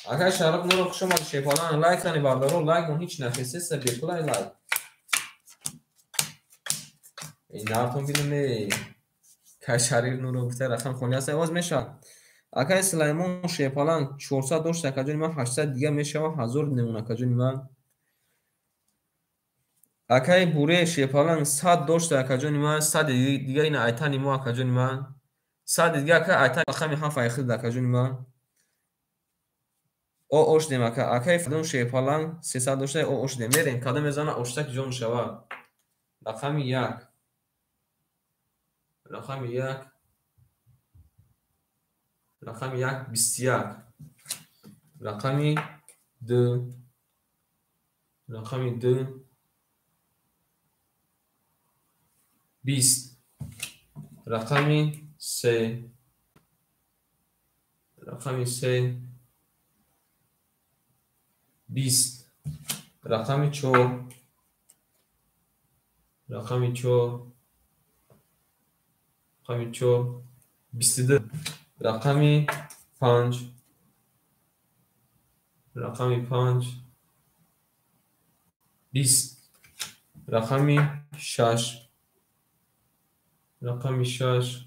اکای شرق نورو شما شیپالنگ لایک کنی بردارو لایک اون هیچ نفسی است بیکلا لایک. این نرتون بینیم کشاریر نورو گفته رقم خونی هست آواز میشه. اکای سلیمان شیپالنگ 400 داشت کجا نیمه 800 دیگه میشه 1000 نمونه کجا نیمه. اکای بوره شیپالنگ 100 داشت کجا نیمه 100 دیگه این ایتا نیمه کجا نیمه 100 دیگه اکای ایتا رقم 7 اخیر کجا نیمه. او اوش دیم اکای فدون شیپالنگ 300 داشته او اوش دیم میریم کدو میزنه اوشتک جون شوا. رقم 1. رقم 1. رقم 1 21. رقم 2. رقم 2 20. رقم 3. رقم 3 20. رقم 4. رقم 4. رقم 4 22. رقم 5. رقم 5 20. رقم 6. رقم 6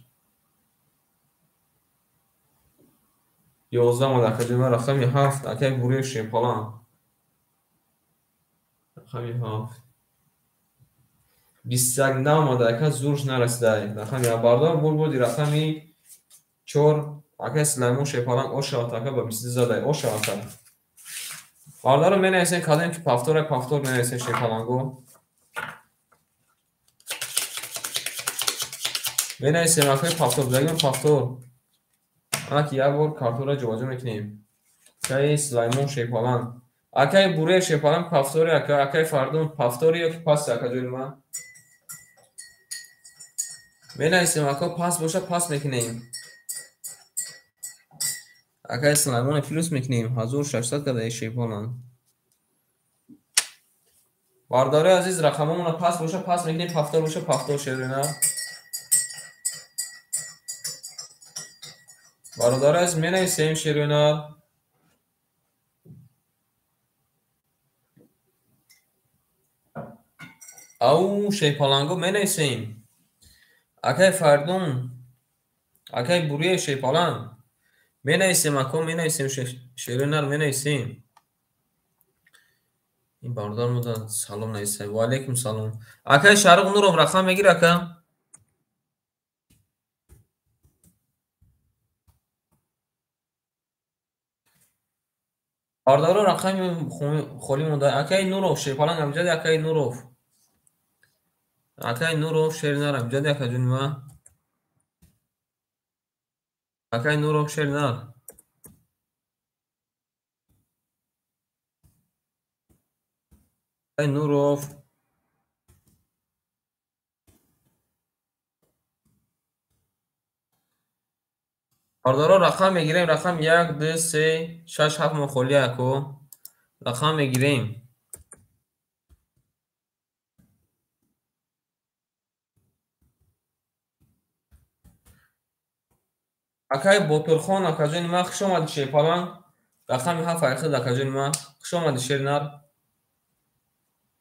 11 مدرکه دیمه. رقم 7 اکای بوری شیپالنگ. رقم 7 21 مدرکه زورش نرسیده. رقم یا باردار بول بودی رقم 4 اکای سلیمون شیپالنگ او شاتاکه با 22 زده او شاتاکه. باردارو می نویسین کدام که پافتور می نویسین شیپالنگو. می نویسین اکای پافتور بگیم پافتور. انا که یک بار کارتون را جواجه میکنیم. اکای سلیمون شیپالنگ. اکای بوره شیپالنگ پافتوری اکای فردون پافتوری یا که پاس اکا جوی من. می نویسیم اکا پاس باشه پاس میکنیم. اکای سلیمون فلوس میکنیم 1600 کده شیپالنگ. بارداری عزیز رقممون پاس باشه پاس میکنیم پافتور باشه پافتور شیرینه. بارداری عزیز می نویسیم شیرینه. او شیپالنگو می نویسیم. اکای فردون اکای بوری شیپالنگ می نویسیم اکا می نویسیم شیرینه می نویسیم. این باردار مودن سلام نویسه و علیکم سلام. اکای شارق نورم رقم میگیر اکا. باردارو رقم خولی مونده اکای نورو شیپالنگ امجد اکای نورو. اکای نورو شیرینه امجد اکا جونما. اکای نورو شیرینه. اکای نورو. бардоро рақам мегирем. Рақам 1 2 3 6 7 мохоли яко рақам мегирем. акай Ботурхон акаҷони ман хуш омадӣ шепалан. Рақами 7 айхид акаҷони ман хуш омадӣ шернар.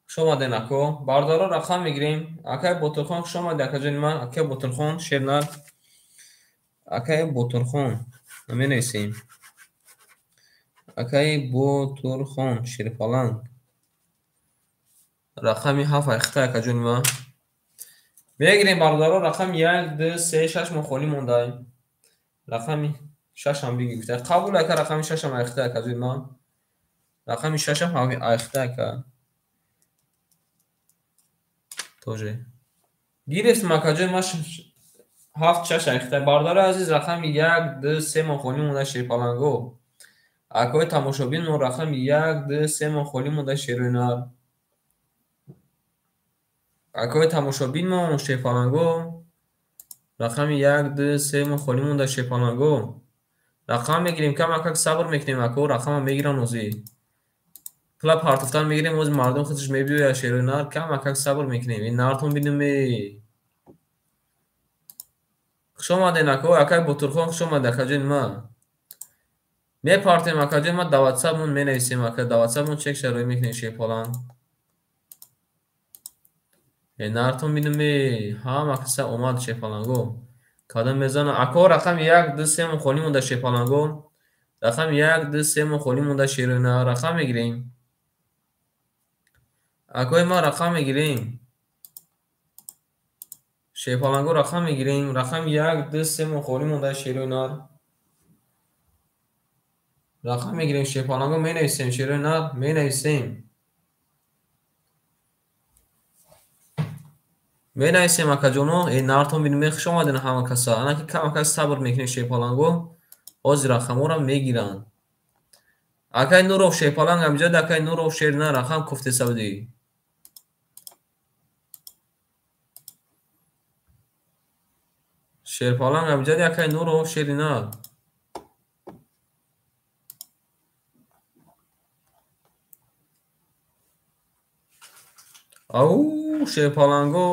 хуш омаден ако. Бардоро рақам мегирем. Акай Ботурхон хуш омадӣ акаҷони ман. Акай Ботурхон шернар. Акай Ботурхон наменависем. Акай Ботурхон шерпалан. Рақами 7 айхид акаҷони ман мегирем. Бардоро рақами 1 2 3 6 мохоли мондай. рақами 6 биги гуфта қабул ака. рақами 6 айхида акаҷони ман. рақами 6 айхида ака тоже гирифтм акаҷони ман. 7 6 айхида. Бардори азиз рақами 1 2 3 мохоли монда шерпаланго. акои тамошобин мо рақами 1 2 3 мохоли монда шерӯнар. акои тамошобин мо шерпаланго. рақами 1 2 3 мохоли монда шерпаланго. рақам мегирем. камакак сабр мекунем ако. рақама мегирам ози пла партофтан мегирем. ози мардум худш мебиёя шерӯнар. камакак сабр мекунем. ин нартон бинуме хуш омаден ако. акай Ботурхон хуш омаде акаҷони ман. мепартем акаҷони ман. даватсабмон менависем ака. даватсабмон чек шарои мекунем шерпалан. нартон бинуме ҳама каса омад шерпаланго. кадом мезана ако. рақами 1 2 3 мохоли монда шерпаланго. рақами 1 2 3 мохоли монда шерӯна. рақам мегирем. акои ман рақам мегирем. шерпаланго рақам мегирем. рақами 1 2 3 мохоли монда шерӯнар. рақам мегирем. шерпаланго менависем шерӯнар. менависем. менависем акаҷоно. нартон бинуме хуш омаден ҳама каса. анаки камакак сабр мекунем шерпаланго. ҳозир рақаморо мегиранд. акай Нуров шерпаланг амҷад. акай Нуров шерна. рақам куфте савдӣ. шерпаланг амҷади акай Нуров шерина. ау шерпаланго.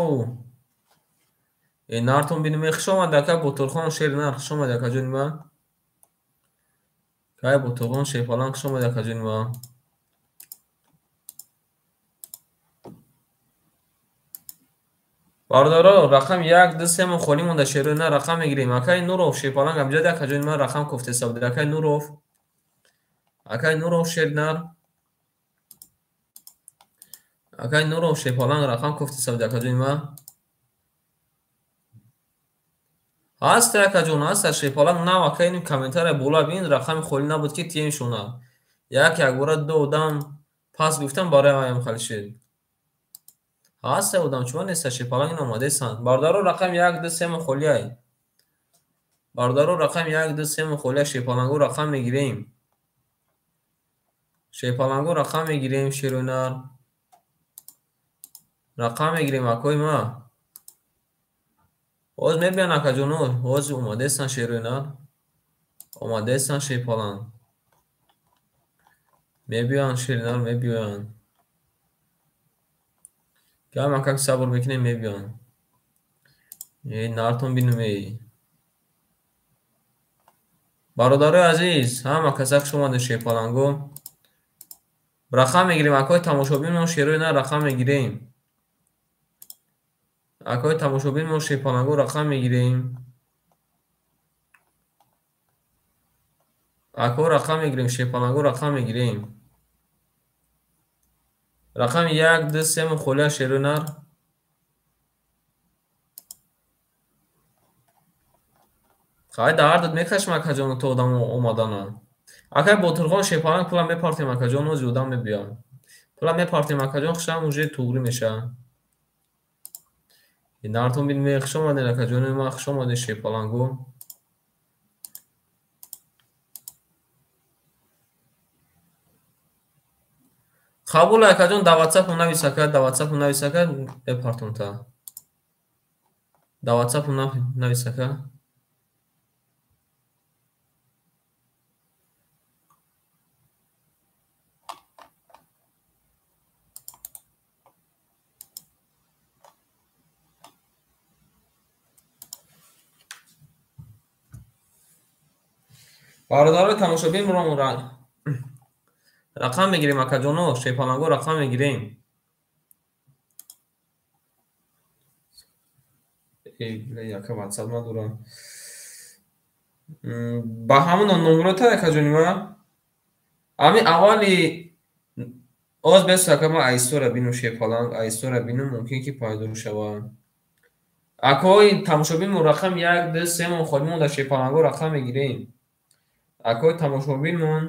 нартон бинуме хуш омад акай Ботурхон шернар. хуш омад акаҷони ман. акай Ботурхон шерпаланг хуш омад акаҷони ман. бардоро рақам 1 2 3 мохоли монда шерӯна. рақам мегирем. акай Нуров шерпаланг амҷади акаҷони ман. рақам куфте савдӣ. акай Нуров. акай Нуров шернар. акай Нуров шерпаланг рақам куфте савдӣ акаҷони ман. ҳаста акаҷон ҳаста шерпаланг нав. акай ин комментария бола бин. рақами холӣ набуд ки тиемшона. якбора ду одам пас гуфтам барои аям халишид. ҳаста одам чума неста шерпаланг ин омадесанд. бардаро рақами 1 2 3 мохолияй. бардаро рақами 1 2 3 мохолия шерпаланго рақам мегирем. шерпаланго рақам мегирем шерӯнар. рақам мегирем акои ма. ҳоз мебиён акаҷоно. ҳозир омадестан шерӯнар. омадестан шерпаланг. мебиёянд шерӯнар мебиёянд. камакак сабр мекунем мебиёянд. нартон бинумеи. бародарои азиз ҳама каса хуш омадед шерпаланго. рақам мегирем. акои тамошобинмон шерӯнар рақам мегирем. акои тамошобинмон шерпаланго рақам мегирем. ако рақам мегирем. шерпаланго рақам мегирем. рақами 1 2 3 мохолия шерӯнар. хай дардад мекашам акаҷон то одам омадана. акай Ботурхон шерпаланг пула мепартем акаҷон. ози одам мебиям. пула мепартем акаҷон. хушам уже туғри меша. нартон бинме хуш омадед акаҷони ман. хуш омадед шерпаланго. қабул акаҷон. даватсапу нависака. даватсапу нависака мепартонта. даватсапу нависака. برادرای تماشابین رقم میگیریم اکاجانو شیپالنگو رقم میگیریم. яка ватсап надорам. Ба ҳамон номерота якаҷонима ҳамин аввали оз бесака ма айсора бину шепаланг айсора бину мумкин ки пайдо шавад. Акои тамошобинмон рақам 1 2 3 мон холӣ монда шепаланго рақам мегирем. Акои тамошобинмон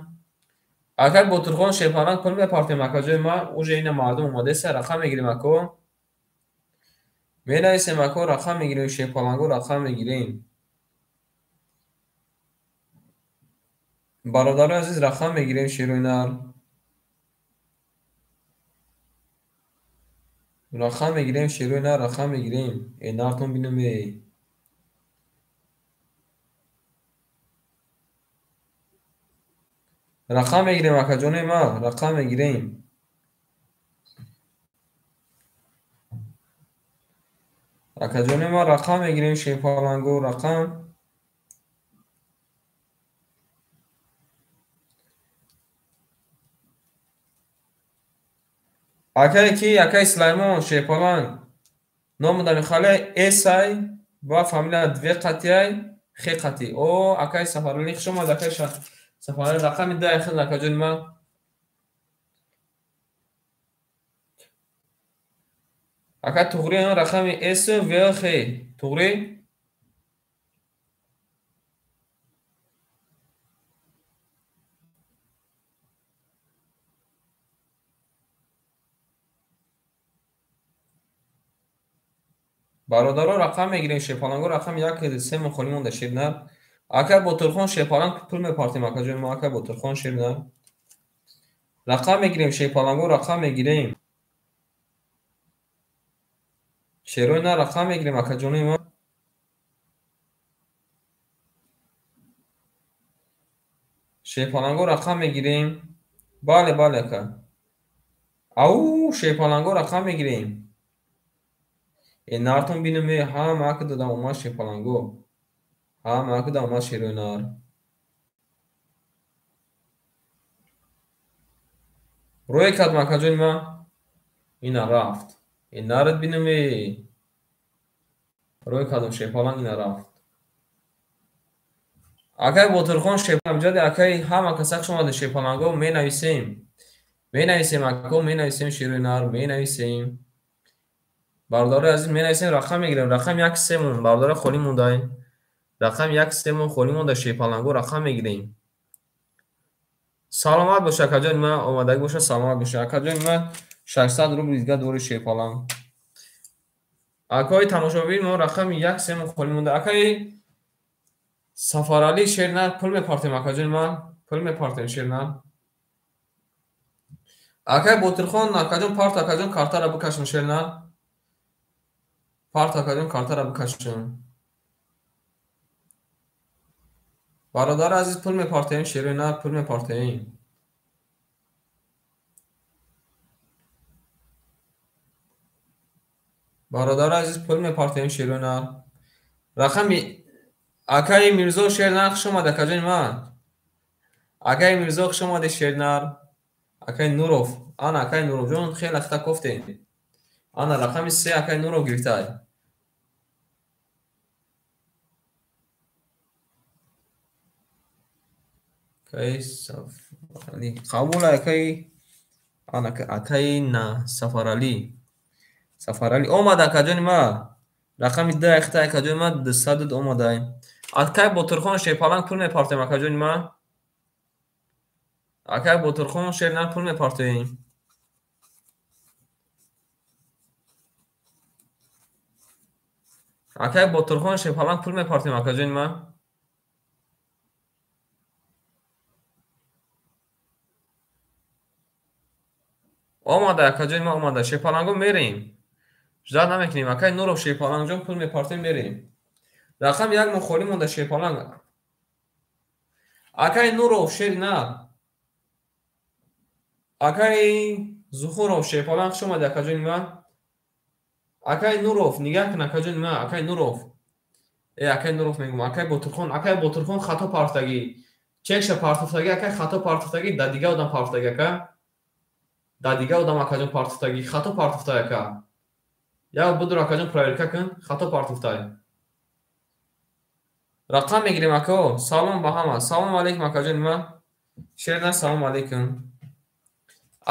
акай Ботурхон шепаланг пул мепартем акаҷои ма уже ина мардум омадеса рақам мегирем ако. Менависем ако рақам мегирем шепаланго рақам мегирем. برادر عزیز رقم میگیریم شیروی نر رقم میگیریم شیروی نر رقم میگیریم این نرتون بینم بی رقم میگیریم اکا جانه ما رقم میگیریم اکا جانه ما رقم میگیریم شیپالنگو رقم акай ки акай Сулаймон шепаланг ному дар михале эсай ва фамилия две қатияй хе қати о акай сафарали хушомад акай сафарали рақами да хел акаҷони ма акай туғри рақами эс ве хе туғри برادرها رقم میگیریم شپالنگو رقم 1 3 مخالی مونده شیرنر اکر بطرخان شپالنگ پول میپارتیم اکر جای ما اکر بطرخان شیرنر رقم میگیریم شپالنگو رقم میگیریم شیروی نه رقم میگیریم اکر جای ما شپالنگو رقم میگیریم بله بله اکر او شپالنگو رقم میگیریم این نارتون بینم هم اکر دادم اومد شپالنگو هم اکر دادم اومد شیروی نار روی کدم اکر جای ما این رفت این نارد بینم روی کدم شپالنگ این رفت акай Ботурхон шепамҷади акай ҳама касак шумода шепаланго менависем ако менависем шируи нар менависем бардори азиз менависем рақам мегирем рақам 1 3 мон бардори холӣ мондай рақам 1 3 мон холӣ монда шепаланго рақам мегирем саломат боша акаҷони ма омадаги боша саломат боша акаҷони ма 600 рубл дига дори шепаланг акои тамошобини мо рақам 1 3 мон холӣ монда акай Сафарали шернар пул мепартем акаҷони ма пул мепартем шернар акай Ботурхон акаҷон парт акаҷон картара бикашон шернар парт акаҷон картара бикашон бародар азиз пул мепартем шеруи нар пул мепартем бародар азиз пул мепартем шеруи нар рақами акай Мирзо шернар хуш омад акаҷони ма акай Мирзо хуш омади шернар акай Нуров ана акай Нуровҷон хеле ахта кофтем ана рақами 3 акай Нуров гирифтай акай Сафарали қабул акай ана акай на Сафарали омад акаҷони ма рақами 2 ахта акаҷони ма 200 омадай акай Ботурхон шепаланг пул мепартем акаҷони ма акай Ботурхон шернар пул мепартем акай Ботурхон шепаланг пул мепартем акаҷони ма омада акаҷони ма омада шепаланго мерем ждат намекунем акай Нуров шепалангҷон пул мепартем мерем рақам 1 мон холӣ монда шепаланг акай Нуров шернар акай Зухуров шепаланг хуш омади акаҷони ма акай Нуров нигаҳ кун акаҷони ма акай Нуров акай Нуров мегӯм акай Ботурхон хато партагӣ чекша партофтагӣ акай хато партофтагӣ да дига одам партофтагӣ акай да дига одам акаҷон партофтагӣ хато партофтагӣ акай як будур акаҷон проверка кун хато партофтагӣ рақам мегирем ако салом ба ҳама салом алейкум акаҷон нима шерна салом алейкум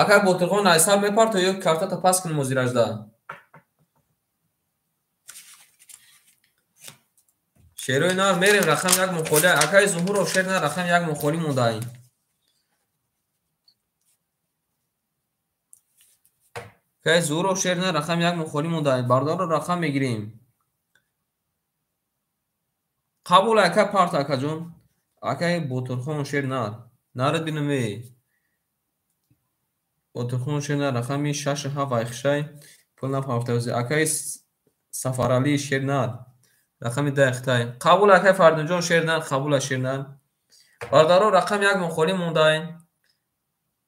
акай ботурхон айсар мепарто ё картата пас кун мозиражда шерои нар мерем рақам як мухоли акай зуҳуров шерна рақам як мухоли мондаем акай зуҳуров шерна рақам як мухоли мондаем бардорро рақам мегирем қабул акай парт акаҷон акай ботурхон шерна нарад бинуме ботурхон шерна рақами 67 айхшай пулна партози акай сафарали шерна рақами дахтай қабул акай фардуҷон шерна қабула шерна бардаро рақам як мухоли мондаем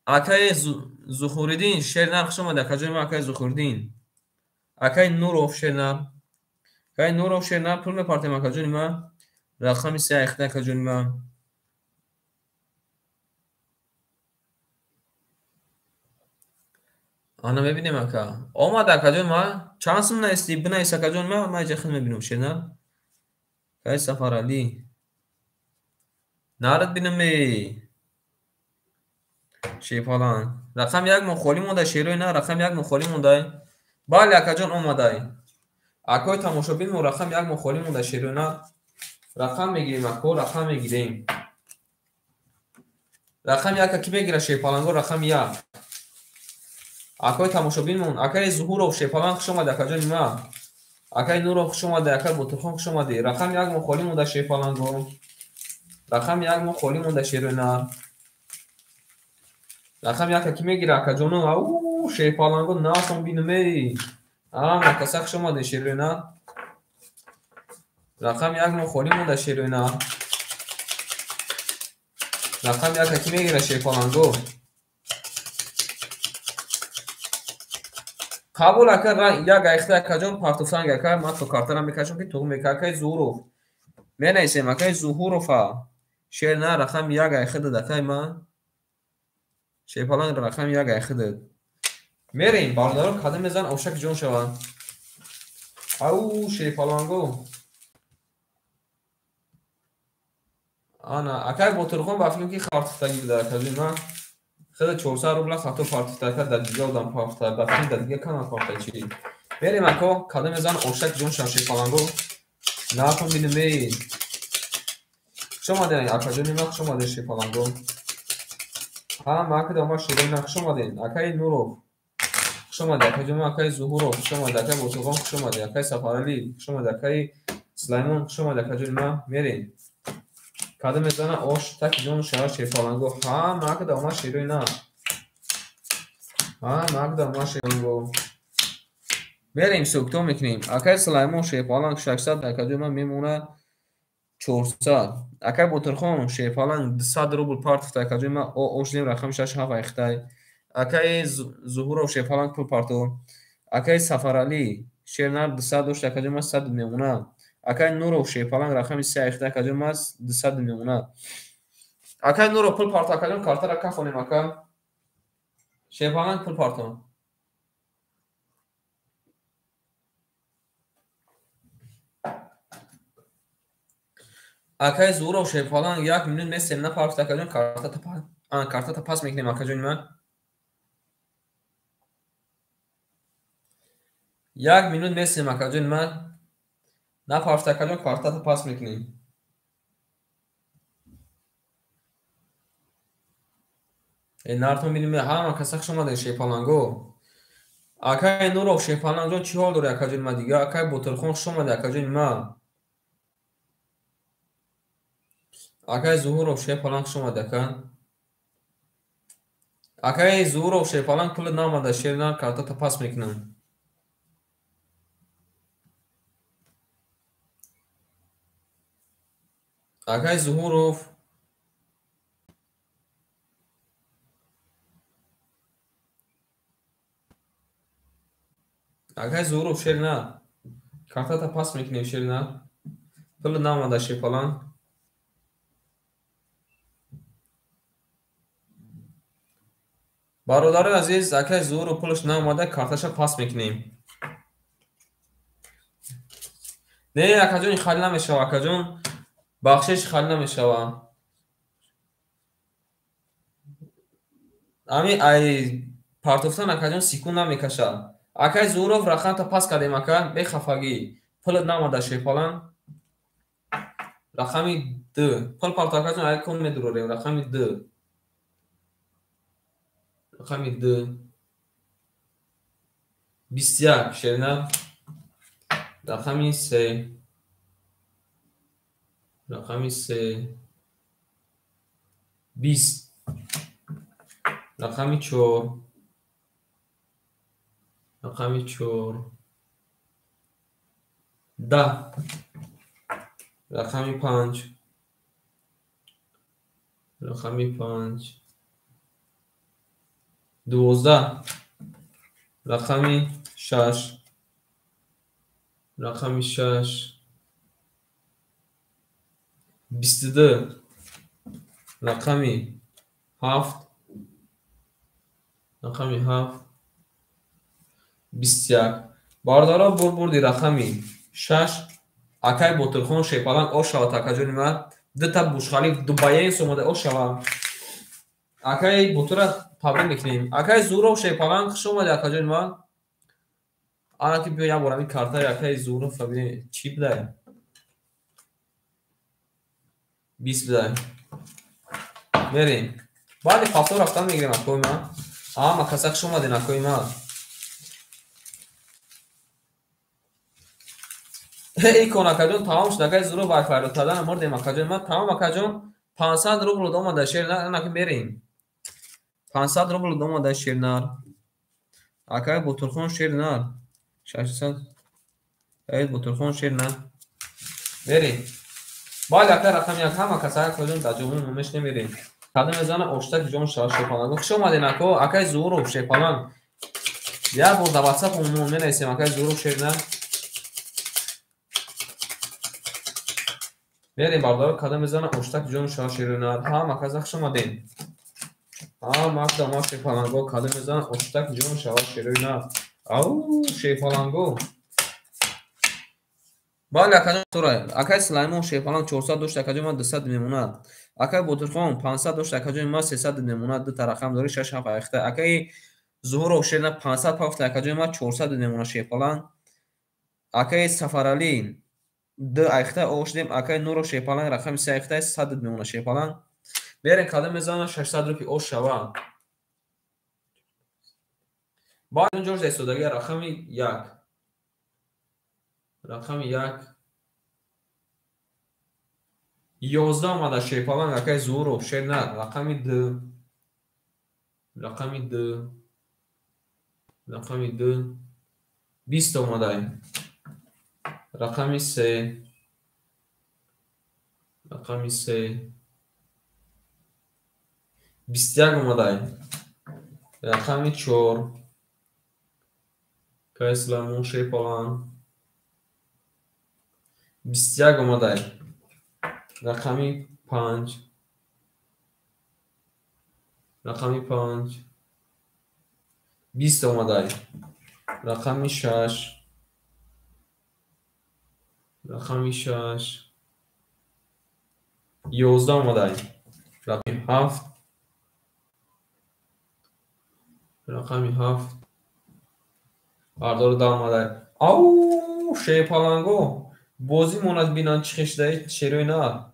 акай зухуриддин шернар хушомад акаҷони ма акай зухуриддин акай нуров шернар акай нуров шернар пул мепартем акаҷони ма рақами се айхта акаҷони ма ана мебинем ака омад акаҷони ма чанд сум наисти бинавис акаҷони ма ма иҷа хел мебинам шернар акай сафарали нарад бинаме шефалан рақам як мухоли монда шерои на рақам як мухоли монда бале акаҷон омадай акои тамошобинмо рақам як мухоли монда шерои на рақам мегирем ако рақам мегирем рақам яка ки мегира шефаланго рақам як акои тамошобинмон акай зуҳуров шефалан хушомаде акаҷони ма акай нуров хушомаде акай ботурхон хушомаде рақам як мухоли монда шефаланго рақам як мухоли монда шерои на рақам яка ки мегира акаҷону ау шефаланго насон бинуме накаса хушомаде шерои на рақам як мухоли монда шерои на рақам яка ки мегира шефаланго қабул ака як айхта акаҷон партуфтанг ака ман то картара мекашам ки туғ мека акай зуҳуров менависем акай зуҳурова шерна рақам як айхта дад акай ма шефаланг рақам як айхта дад мерем бардоро када мезан овшак ҷон шавад ау шефаланго ана акай ботурхон ба филм ки партуфтагӣ буда акаҷони ма хеле 400 рубла хато партофтака да дига одам партофта ба филм да дига кана партофта чи мерем ако када мезан овшак ҷон шавад шефаланго нафон бинуме хушомаде акаҷони ма хушомаде шефаланго мак дома широи на хушомаден акай нуров хушомаде акаҷони ма акай зуҳуров хушомаде акай ботурхон хушомаде акай сафарали хушомаде акай сулаймон хушомаде акаҷони ма мерем када мезана ош так ҷон шавад шефаланго мак дома широи на мак дома шефаланго мерем сӯкто мекунем акай сулаймон шефаланг 600 акаҷони ма мемона 400 акай ботурхон шефаланг 200 рубл партофта акаҷони ма ошлем рақам 67 айхтай акай зуҳуров шефаланг пул парто акай сафарали шернар 200 дошт акаҷони ма 100 мемона акай нуров шефаланг рақами 3 айхта акаҷони ма 200 мемона акай нуров пул парто акаҷон картара кафонем ака шефаланг пул парто акай зуҳуров шефаланг 1 минут месем на партофта акаҷон картата пас мекунем акаҷони ма 1 минут месем акаҷони ма на партофта акаҷон картата пас мекунем нартон бинем ҳама каса хушомаде шефаланго акай нуров шефалангҷон чӣ ҳол дорӣ акаҷони ма дига акай ботурхон хушомаде акаҷони ма акай зуҳуров шефаланг хушомаде акай зуҳуров шефаланг пули наомада шерна картата пас мекунам акай зуҳуров акай зуҳуров шерна картата пас мекунем шерна пули наомада шефаланг бародари азиз, акай зуҳуру пулаш наомада, карташа пас мекунем. Не, акаҷон, ин халӣ намешава, акаҷон. Бахшиш халӣ намешава. Ами ай партофтан акаҷон секунд намекашад. Акай зуҳуров рақамта пас кардем, ака, бехафагӣ. Пулат наомада шепалан. Рақами 2. Пул парто акаҷон, ай кун медурорем. Рақами 2. Рақами 2. 21 шерина. Рақами 3. Рақами 3. 20. Рақами 4. Рақами 4. 10. Рақами 5. Рақами 5. 12. Рақами 6. Рақами 6. 22. Рақами 7. Рақами 7. 21. Бародаро бурбурди рақами 6. Акай Ботурхон шепалан ошава такаҷони ма. Дута бушхалиф дубаен сомода ошава. Акай Ботура табрин мекунем. Акай Зуров шепалан хушомади акаҷони ма. Ана ки биё ябор ами картаи акай Зуров бинем чӣ бидай. 20 бидай. Мерем. Баъди ҳафто рафтан мегирем акои ма. Ама каса хушомадин акои ма. Икон акаҷон тамом шуд. Акай Зуров вайфайро тадан мурдем акаҷони ма. Тамом акаҷон 500 рубл домада шернар. Ана ки мерем. 500 рубл домада шернар. Акай Ботурхон шернар. 600. Акай Ботурхон шернар. Мерем. Байд акай рақами як ҳама каса акаҷон даҷомун мумеш немерем. Кадам мезана оштак ҷон шепалан. Хушомадин ако акай Зуров шепалан. Я бор да WhatsApp умун менависем акай Зуров шернар. Мерем бардор кадам мезана оштак ҷон шернар. Ҳама каса хушомадин. Макда ма шепаланго кадам мезана оштак ҷон шернар. Ау шепаланго. Бале акаҷон турай. Акай Сулаймон шепалан 400 дошт акаҷон ма 200 мемонад. Акай Ботурхон 500 дошт акаҷон ма 300 мемонад. Дута рақам дори 6 7 ахта. Акай Зуҳуров шерна 500 пафт акаҷон ма 400 мемонад шепалан. Акай Сафарали 2 ахта оштем. Акай Нуров шепалан рақами 3 ахта 100 мемонад шепалан. Берем кадам мезана 600 рупи ош шава. Баъд онҷош дастодаги рақами 1. Рақами 1. 11 омада шепалан акай Зуҳуров шернар. Рақами 2. Рақами 2. Рақами 2. 20 омадай. Рақами 3. Рақами 3. 21 омадай. Рақами 4. Акай Сулаймон шепалан. 21 омадай. Рақами 5. Рақами 5. 20 омадай. Рақами 6. Рақами 6. 11 омадай. Рақами 7. Рақами 7. Бардор 10 омадай. Ау шепаланго. Бози монад бинан чихешдаи шерӯйна.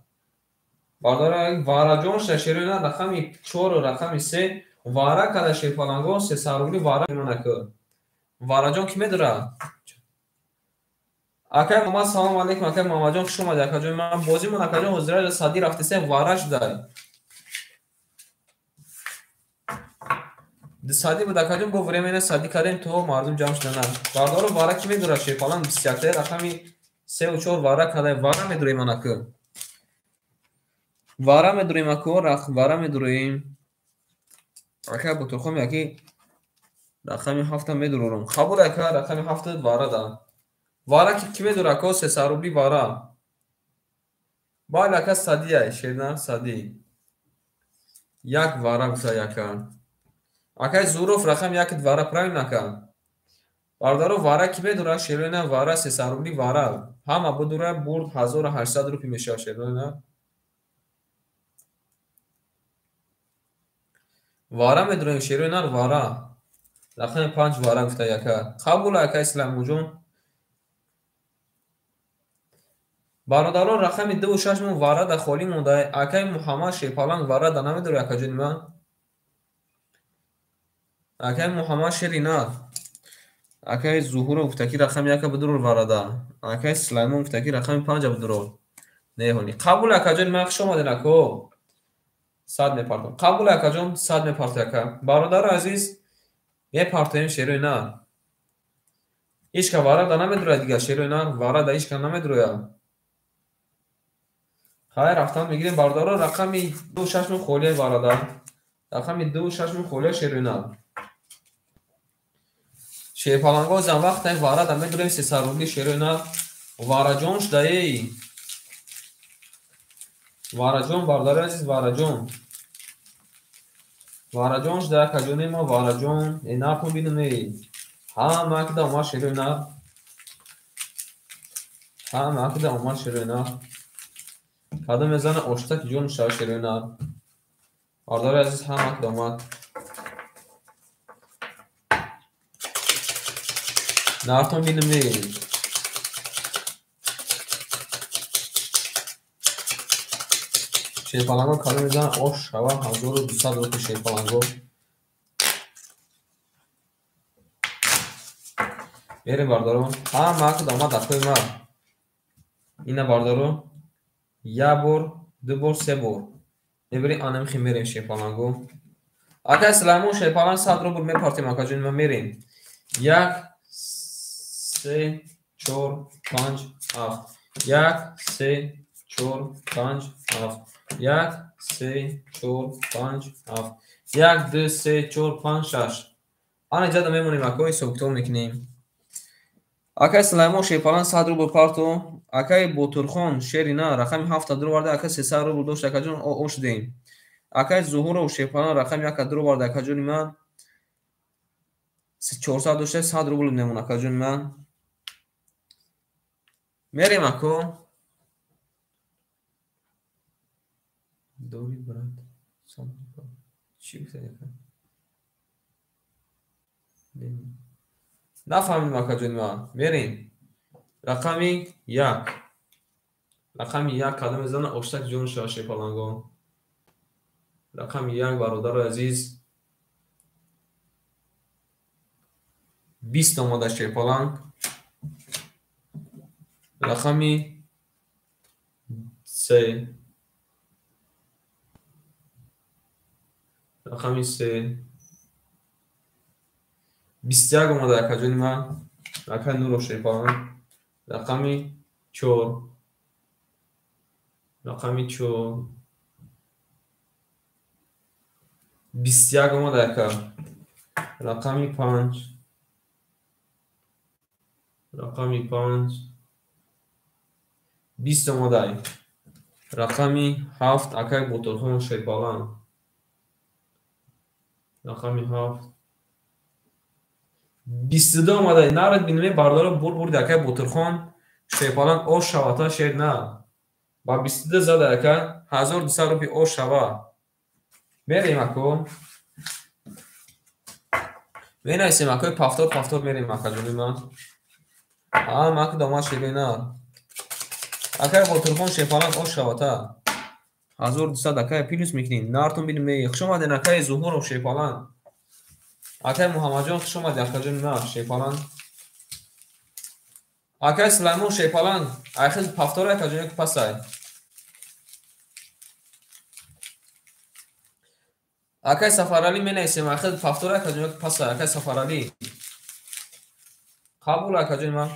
Бардора вараҷон шерӯйна рақами 4 рақами 3 вара када шепаланго 300 рубли вара монаку. Вараҷон ки медура? Акай Мамад салом алейкум. Акай Мамаҷон хуш омадед акаҷон. Ман бози монакаҷон ҳозира сади рафтисе вара шудай. Сади буд акаҷон бо времена сади кардем то мардум ҷамъ шудананд. Бардора вара ки медура шепалан 21 рақами 3 و 4 вара кадай вара медурем анаку. Вара медурем аку вара медурем. Акай Ботурхон яки рақами 7 медурорум. Қабул акай рақами 7 вара да. Вара ки медура аку 300 рубли вара. Байд ака сади ай шерна сади. Як вара гуса яка. Акай Зуров рақам 1 вара правильно ака. Бародаро вара ки медура шерӯна вара 300 рубли вара. Ҳама будура бурд 1800 рупи мешава шерӯна. Вара медурем шерӯна вара. Рақами 5 вара гуфта яка. Қабул ака Исламуҷон. Бародаро рақами 26 мон вара да холӣ монда. Акай Муҳаммад Шепаланг вара да намедура яка ҷони ман. Акай Муҳаммад Шерина. Акай Зуҳуро гуфта ки рақами яка будур варада. Акай Сулаймон гуфта ки рақами 5 будур. Неҳони. Қабул ака ҷони ман хуш омадед ако. 100 мепартам. Қабул ака ҷон 100 мепарта яка. Бародаро азиз мепартем шерӯна. Ишка вара да намедура дига шерӯна. Вара да ишка намедура. Хайр рафтам мегирем бародаро рақами 26 мон холия варада. Рақами 26 мон холия шерӯна. Шепаланго зам вақтай вара да медурем 300 рубли шерӯна. Вараҷон шудаи. Вараҷон бародаро азиз вараҷон. Вараҷон шуда яка ҷони ма вараҷон. Нархон бинуме. Ҳама кида омад шерӯна. Ҳама кида омад шерӯна. Када мезана ошта ки ҷон шава шерӯна. Бародаро азиз ҳама кида омад. Нархон бинуме. Шепаланго када мезана ош шава 1200 рупи шепаланго. Берем бардаро. Ҳама кида омад акои ма. Ина бардаро. Я бор, 2 бор, 3 бор. Мебарем анам хи мерем шепаланго. Ака Сулаймон шепаланг 100 рубл мепартем ака ҷони ма мерем. 1 3 4 5 7. 1 3 4 5 7. 1 3 4 5 7. 1 2 3 4 5 6. Ана ҷада мемонем акои сокто мекунем. Акай Сулаймон Шепаланг 100 рубл парту. Акай Ботурхон Шерина рақами 7 дуру варда ака 300 рубл дошт ака ҷон ошдем. Акай Зуҳуров Шепаланг рақами 1 дуру варда ака ҷони ман 400 дошта 100 рубл мемон ака ҷони ман. Мерем ако. Дори брат. Чӣ гуфтед ака? Нафаҳмидем ака ҷони ман. Мерем. Рақами 1. Рақами 1 када мезана оштак ҷон шава Шепалангон. Рақами 1 бародари азиз 20 омада Шепаланг. Рақами 3. Рақами 3. 21 омада ака ҷони ман. Ака Нуров Шепаланг. Рақами 4. Рақами 4. 21 омада ака. Рақами 5. Рақами 5. 20 омадай. Рақами 7 акай Ботурхон Шепаланг. Рақами 7. 22 омадай. Нарад бинаме бардаро бурд акай Ботурхон Шепаланг ош шавата шер на. Ба 22 зада ака 1200 рупи ош шава. Мерем ако. Менайсем акои пафтор мерем ака ҷони ман. Мак дома шебена. Акай Ботурхон Шепаланг ош шавата. 1200 акай плюс мекунем. Нартон бинем. Хуш омадед акай Зуҳуров Шепаланг. Акай Муҳаммадҷон хуш омадед ака ҷони ман Шепаланг. Акай Сулаймон Шепаланг. Айхиз пафтор ака ҷони пасай. Акай Сафарали менайсем айхиз пафтор ака ҷони пасай. Акай Сафарали. Қабул ака ҷони ман.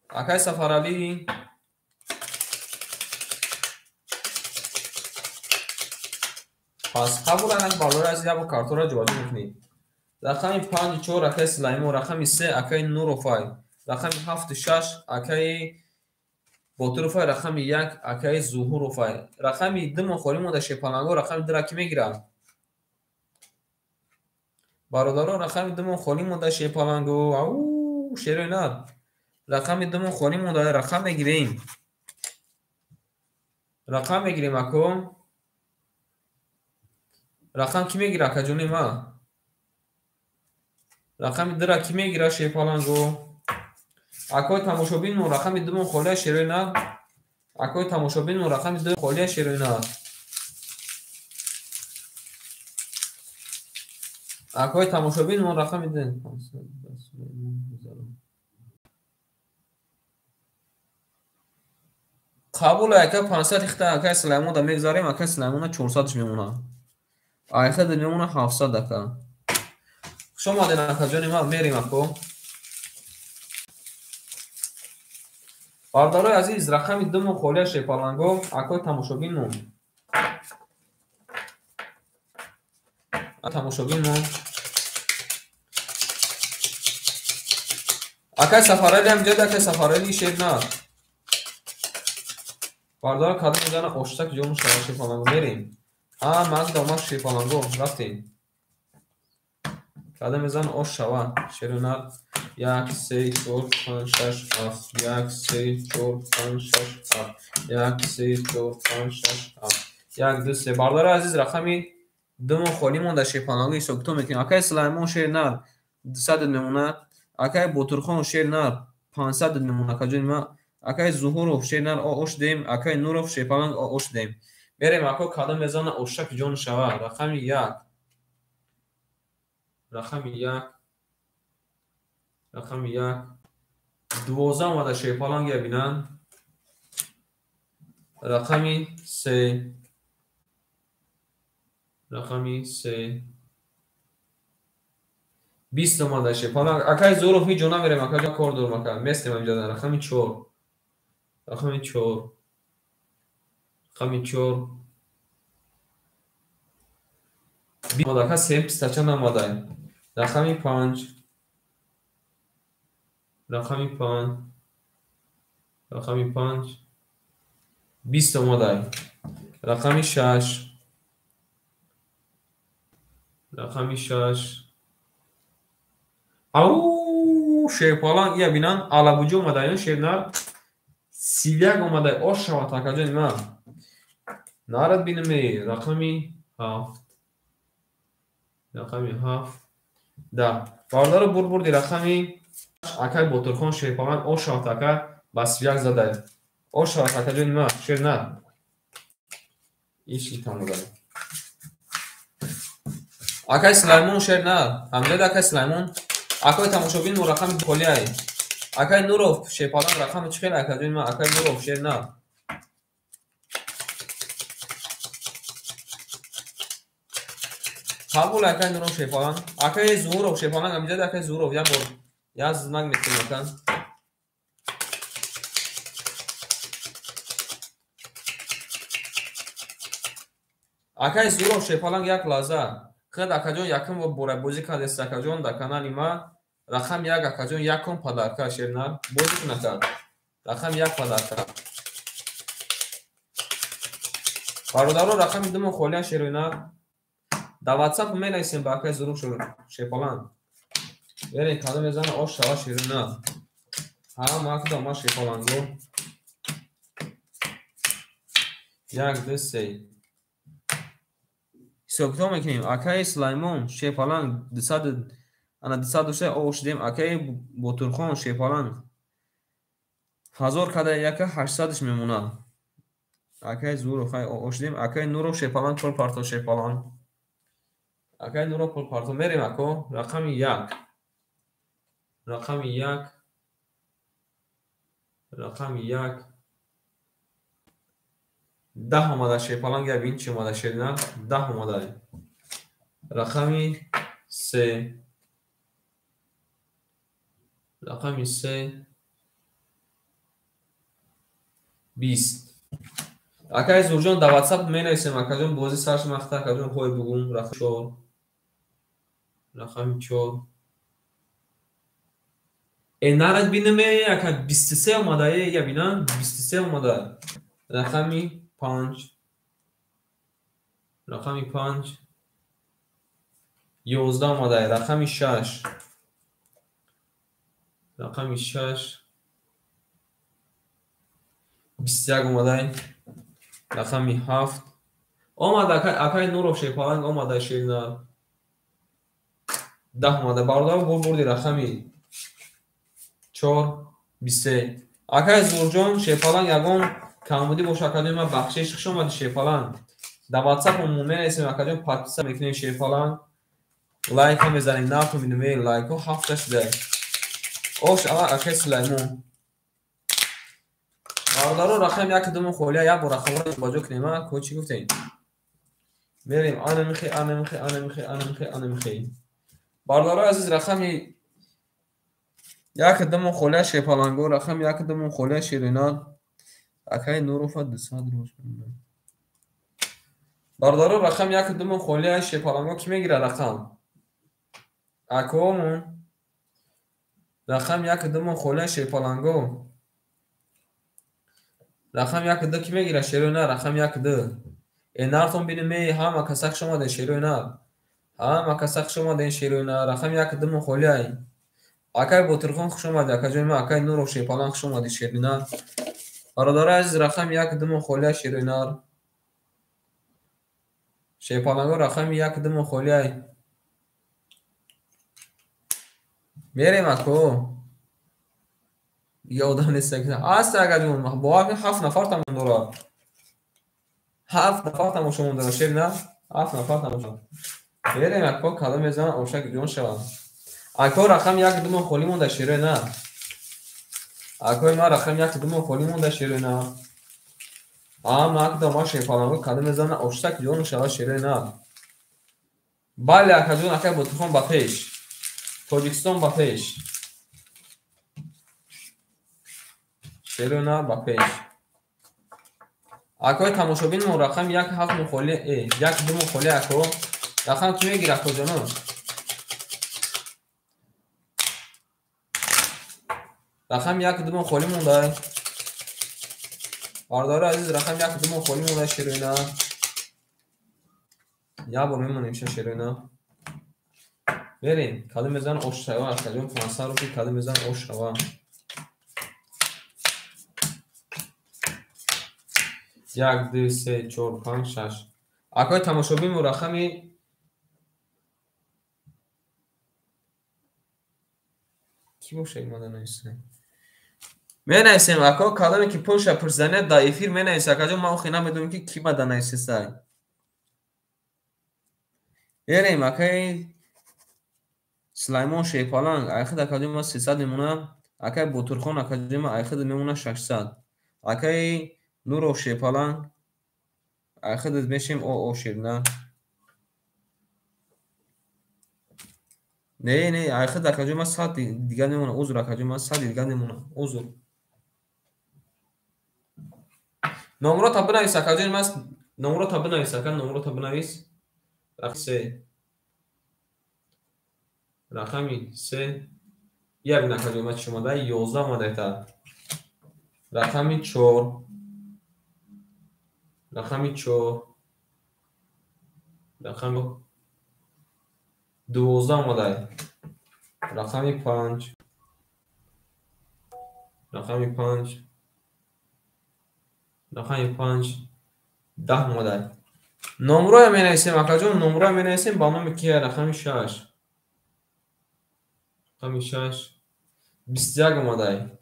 Акай Сафарали. Пас қабул анак балора аз ябо картора ҷобаҷо мекунем. Рақами 54 акай Сулаймон. Рақами 3 акай Нурофай. Рақами 76 акай Ботурофай. Рақами 1 акай Зуҳурофай. Рақами 2 мон холӣ монда Шепаланго. Рақами 2 ки мегирам. برادران رقم دوم خالی مونده شیپالنگو. او شیرینات رقم دوم خالی مونده. رقم میگیریم. رقم میگیریم اکو. رقم کی میگیره اکا جونی ما؟ رقم درا کی میگیره شیپالنگو؟ اکوی تماشابین رقم دوم خالی شیرینات. اکوی تماشابین رقم دوم خالی شیرینات. اکوی تماشابین رقم دوم قبول اکا 500 اختا اکا سلیمون دا میگذاریم. اکا سلیمون 400 میمونه. اکا دا میمونه 700 اکا. شما دین اکا جانی ما میریم اکو. باردارای عزیز رقم دوم خالی شیپالنگو اکوی تماشابین تماشابین اکا سفارلی هم جد اکا سفارلی شیر نه. باردار کادر میزنه اشتک جون شیپالنگو میریم. من داماد شیپالنگو رفتیم. کادر میزنه اش شوا شیرینات. 1 3 4 5 6 7 1 3 4 5 6 7 1 3 4 5 6 7 1 2 3 باردار عزیز رقمی دوم خالی مونده شیپالنگو سوکتو میکنیم. اکای سلیمان شیرینات 200 میمونه. اکای بوترخان شیرینات 500 میمونه اکا جون ما. اکای ظهور شیرینات اوش دیم. اکای نور شیپالنگ اوش دیم. بریم اکا کادر میزنه اشک جون شوا رقم 1 رقم 1 رقم 1 12 اومده شیپالنگ بینن. رقمی 3 رقمی 3 20 اومده شیپالنگ. اکای زورو هی جونا میریم اکا جا کار دور مکن میستیم اینجا. رقمی 4 رقمی 4 رقمی 4 اومده اکا 3 پیستاچن اومده. رقمی 5 رقمی 5 رقمی 5 20 اومده. رقمی 6 رقمی 6 او شیپالنگ یا بینن علابوجو اومده. این شیرنار 31 اومده. آش شما تاکا جانی ما نارد بینمی. رقمی 7 رقمی 7 ده باردار بور بردی. رقمی اکای بوترخان شیپالنگ آش شما تاکا بس 1 زده. آش شما تاکا جانی ما شیرنار ایشی تامو داره. اکای سلیمون شیرنار همجد اکای سلیمون اکای تماشابین و رقم خالی های. اکای نوروف شیپالنگ رقم چخیل اکا جون ما. اکای نوروف شیرنار قبول اکای نوروف شیپالنگ. اکای ظهور شیپالنگ همجد اکای ظهور یا بر یا زنگ میتونی کن. اکای ظهور شیپالنگ یک لحظه خد اکا جون یکم و بوره بوزی کرد است اکا جون در کانال ما. رقم 1 اکا جون یکم پدرکا شیرنار بوزی کنه. رقم 1 پدرکا برادران رقم دوم خالی شیرینات در واتساپ می نویسیم با اکای ظهور شیپالنگ. بریم کادر میزنه آش شوا شیرینات. ما که داماد شیپالنگو 1 2 3 سوکتو میکنیم. اکای سلیمان شیپالنگ 200 انا 203 اوش دیم. اکای بوترخان شیپالنگ 1000 کده یک 800 میمونه. اکای زور خای اوش دیم. اکای نورو شیپالنگ پول پارتو شیپالنگ. اکای نورو پول پارتو میریم اکو. رقم 1 رقم 1 رقم 1 10 اومده شیپالنگ یا بین چی اومده شیرینار 10 اومده. رقمی 3 رقمی 3 20 اکای زورجان در واتساپ می نویسیم اکا جون بازی سرش مخته اکا جون خوی بگوم. رقم 4 رقمی 4 نرد بینم اکا 23 اومده یا بینم 23 اومده. رقمی 5 رقمی 5 11 آماده. رقم 6. رقم 6. 21 آماده. رقم 7. آماده اکای نور شیپالنگ آماده شیرنا. 10 آماده. باردار بردی رقم 4. 23. اکای زورجان شیپالنگ یگان کامودی باشه اکادمی ما بخشش خش آمده شیپالنگ. در واتساپ عمومی اسم اکادمی پاتیسا میکنین شیپالنگ. لایک هم بزنین. ناتو میدونی لایک ها 7 شده. اوش اکای سلیمون. باردارو رقم 1 دوم خولیا یا با رقم رو باجو کنیم. ما کوچی گفتین. میریم آن میخی. باردارو عزیز رقم 1 دوم خولیا شیپالنگو رقم 1 دوم خولیا شیرینان. اکای نوروفا دساد روش. باردارو رقم 1 دوم خولیا شیپالنگو کی میگیره رقم؟ اکومون رقم 1 دوم خولیا شیپالنگو رقم 1 دو کی میگیره شیرینه رقم 1 دو. اینارتون بینیم همه کسک شما ده شیرینه. همه کسک شما ده شیرینه رقم 1 دوم خولیا. اکای بوترخون خوش اومده اکای ما اکای نور و شیپالنگ خوش اومده شیرینه. برادر عزیز رقم 1 دوم خولیا شیرینه. شیپالنگو رقم 1 دوم خولیا. میریم اکو. یادم نیست که است اگر جون با 7 نفر تمون داره. 7 نفر تمون شما داره شیرینه. 7 نفر تمون شما. میریم اکو کلام میزنم اوشک جون شوم. اکو رقم 1 دوم خولی مونده شیرینه. اکو ما رقم 1 دوم خولی مونده شیرینه. ما که ما شیپالنگو کلام میزنم اوشک جون شوم شیرینه. بله اکجون اکای بوتخون با پیش. تاجیکستان با پیش. شیرینه با پیش. اکای تماشابین مون رقم 1 7 مخولی 1 2 مخولی اکو رقم کی میگیره اکو جانو؟ رقم 1 2 مخولی مونده. باردار عزیز رقم 1 2 مخولی مونده شیرینه. یا با میمونیم شیرینه. بریم کلمه میزن اوشوا اکجون فرانسه رو که کلمه میزن اوشوا. 1 2 3 4 5 6. اکای تماشابین مون رقمی کی باشه ایمان نویسه مینایسیم اکا کلمه که پشت پرزنه دایفیر مینایسه اکجا ما خینا میدونیم که کی بده نایسه سای. بریم اکای سلیمان شیپالنگ اخد اکجا ما 300 میمونه. اکای بوترخون اکجا ما اخد میمونه 600. اکای نور و شیپالنگ اخد میشیم او شیرینه. نه اخد اکجا ما 100 دیگه میمونه. عذر اکجا ما 100 دیگه میمونه. عذر نمره تا بنویس اکجا ما نمره تا بنویس اکا نمره تا بنویس. رقم 3 رقمی 3 یک نکجا ما شما ده 11 آمده تا. رقمی 4 رقمی 4 رقمی 12 آمده. رقمی 5 رقمی 5 رقمی 5 10 آمده. نمره می نویسیم اکجا نمره می نویسیم با نام کیه؟ رقمی 6 رقمی 6 21 آمده.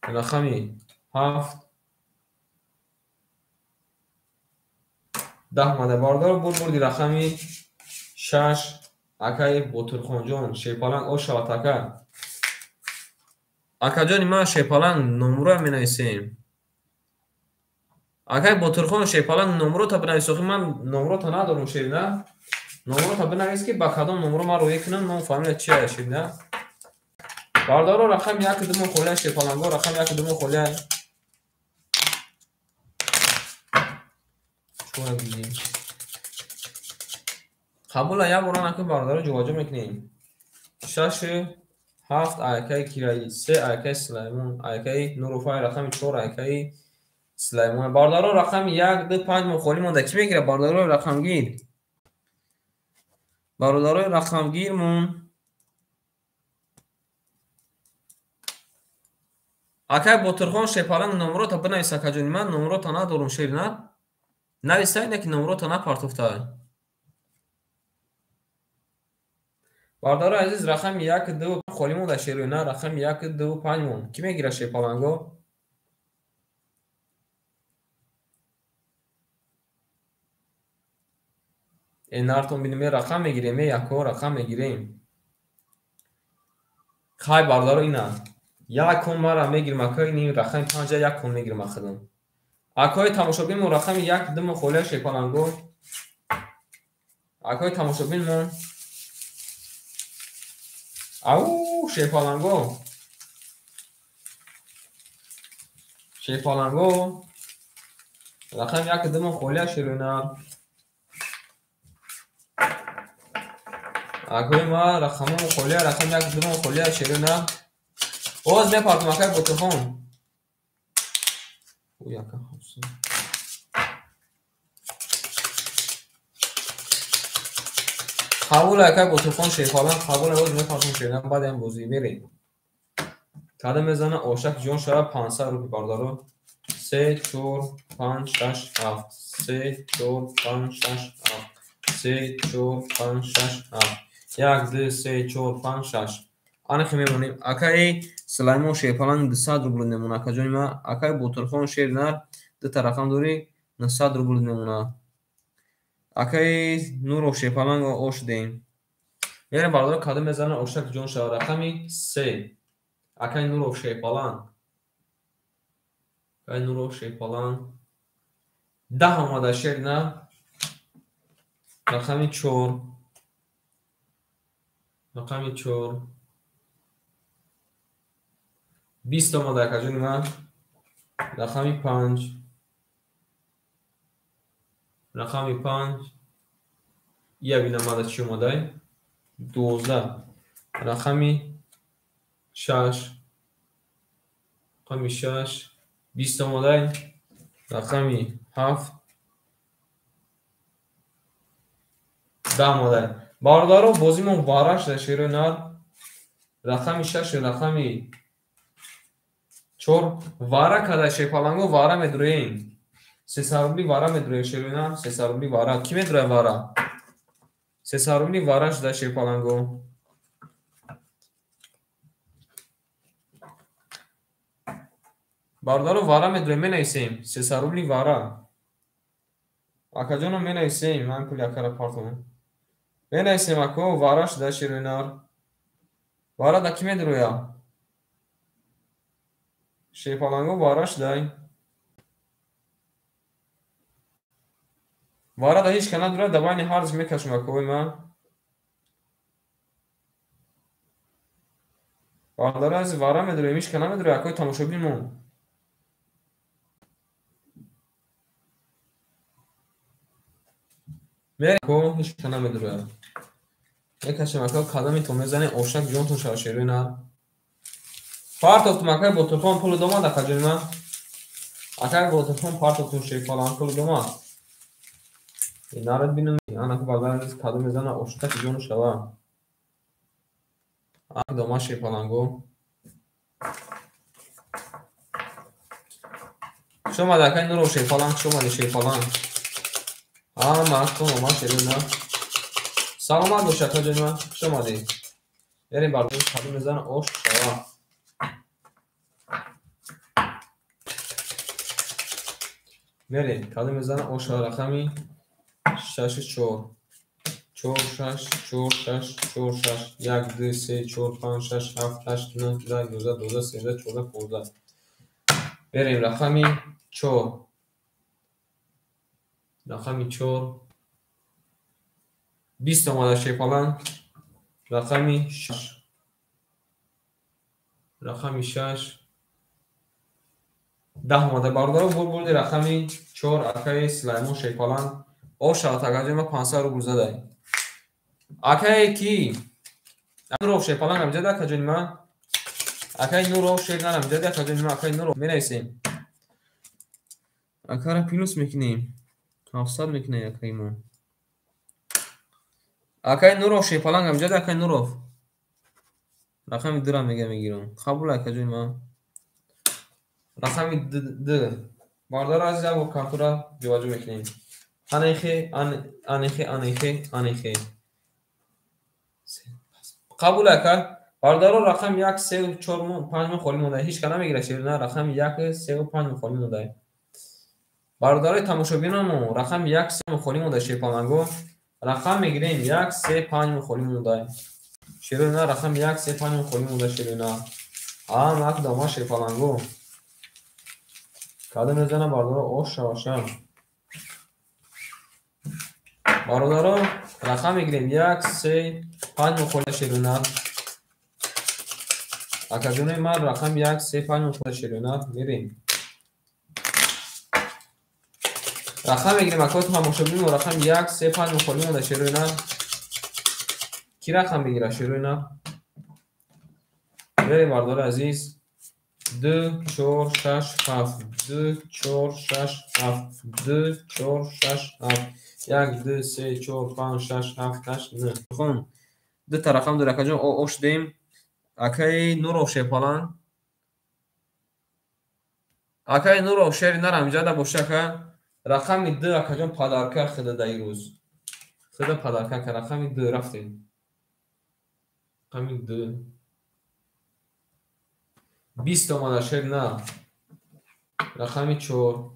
رقمی 7 10 آمده. باردار بردی رقمی 6 اکای بوترخون جان شیپالنگ او شاتکه اکا جانی ما شیپالنگ نمره می نویسیم. اکای بوترخون شیپالنگ نمره تا بنویسیم. من نمره تا ندارم شیرینه. نمره تا بنویس که با کدام نمره ما روی کنم من فهمیدم چیه شیرینه. باردار رقم 1 دوم خولیا شیپالنگو رقم 1 دوم خولیا چون بگیم قبول یا بران اکو باردار جواجه میکنیم. 6 7 اکای کیرایی 3 اکای سلیمون اکای نوروفای رقم 4 اکای سلیمون. باردار رقم 1 2 5 مخولی مونده. کی میگیره باردار رقم گیر؟ бародарои рақамгирмон акай Ботирхон Шепаланг номерота бинависа каҷони ман номерота надорум шерина нависа ине ки номерота напартофтай. Бародарои азиз рақами 1 2 холӣ монда шерина рақами 1 2 5 мон ки мегира Шепаланго нартон бинем рақам мегирем яко рақам мегирем хай бародаро ина якон мара мегирем акои ин рақами 5 якон мегирем ахадам акои тамошобинмон рақами 1 2 холия Шепаланго акои тамошобинмон ау Шепаланго Шепаланго рақами 1 2 холия шерина акои ма рақамон холия рақами 1 2 холия шерина оз мепартам акои Ботирхон қабул акои Ботирхон Шепаланг қабул оз мепартам шерина баъдем бозӣ мерем када мезана ошак ҷон шава 500 рупи бародаро 3 4 5 6 7 3 4 5 6 7 3 4 5 6 7 1 2 3 4 5 6 анахи мемонем акаи Сулаймон Шепаланг 200 рубл мемона акаҷони ма акаи Ботирхон шеринар дута рақам дори 900 рубл мемона акаи Нуров Шепаланг ошудем мерем бародаро када мезана ошак ҷон шава рақами 3 акаи Нуров Шепаланг акаи Нуров Шепаланг 10 омада шерина рақами 4 рақами 4 20 омада акаҷони ман рақами 5 рақами 5 я бинам ада чӣ омадай 12 рақами 6 рақами 6 20 омадай рақами 7 10 омадай бародаро бозимон вара шуда шерина рақами 6 рақами 4 вара када Шепаланго вара медуроем 300 рубли вара медуроем шерина 300 рубли вара ки медуроем вара 300 рубли вара шуда Шепаланго бародаро вара медуроем менависем 300 рубли вара акаҷоно менависем ман пули акара партам менависем ако вара шуда шеринар вара да ки медуроя Шепаланго вара шудай вара да ҳеҷ кана дура да байни ҳарз мекашам акои ман бародаро аз вара медуроем ҳеҷ кана медуроя акои тамошобинмон мерко ҳеҷ кана медуроя мекашам ако кадами то мезанем ошак ҷонтон шава шерина партофтум акаи Ботирхон пули домад акаҷони ман акаи Ботирхон партофтум Шепаланг пули домад инарад бинам анаки бародаро када мезана ошаки ҷон шава ак дома Шепаланго шумад акаи Нуров Шепаланг шумади Шепаланг мактум омад шерина саломат бош акаҷони ман шумади мерем бародаро када мезана ош шава мерем када мезана ош шава рақами 6 4 4 6 4 6 4 6 1 2 3 4 5 6 7 8 9 10 11 12 13 14 15 берем рақами 4 рақами 4 20 омада Шепаланг рақами 6 рақами 6 10 омада бародаро бурди рақами 4 акаи Сулаймон Шепаланг ошад акаҷони ма 500 рубл задай акае ки Нуров Шепаланг амҷади акаҷони ман акаи Нуров шеринар амҷади акаҷони ман акаи Нуров менависем акара плюс мекунем 700 мекунем акаи мо акай нуров шепаланг амҷад акай нуров рақами дра мега мегирам қабул акаҷои ман рақами д бардора аз як картура ҷоаҷо мекунем анехе анехе анехе анехе қабул ака бардора рақами 1 3 4 5 холӣ монда ҳеҷ кана мегира ширина рақами 1 3 5 холӣ монда бардораи тамошобиномо рақами 1 3 холӣ монда шепаланго рақам мегирем 1 3 5 холӣ монда ширина рақами 1 3 5 холӣ монда ширина ак дома шепаланго када мезана бардора ош шаваша бародаро рақам мегирем 1 3 5 холӣ ширина акаҷонои ман рақами 1 3 5 холӣ ширина мерем рақам мегирем акои тамошобино рақами 1 3 5 холӣ монда ширина ки рақам бигира ширина мерем бардора азиз 2 4 6 7 2 4 6 7 2 4 6 7 1 2 3 4 5 6 7 8 9 хон дута рақам дор акаҷон ош дем акаи нуров шепалан акаи нуров шери нар амҷада бошака рақами 2 акаҷон падарка хида даи рӯз хида падарка ка рақами 2 рафтем рақами 2 20 омада шери нар рақами 4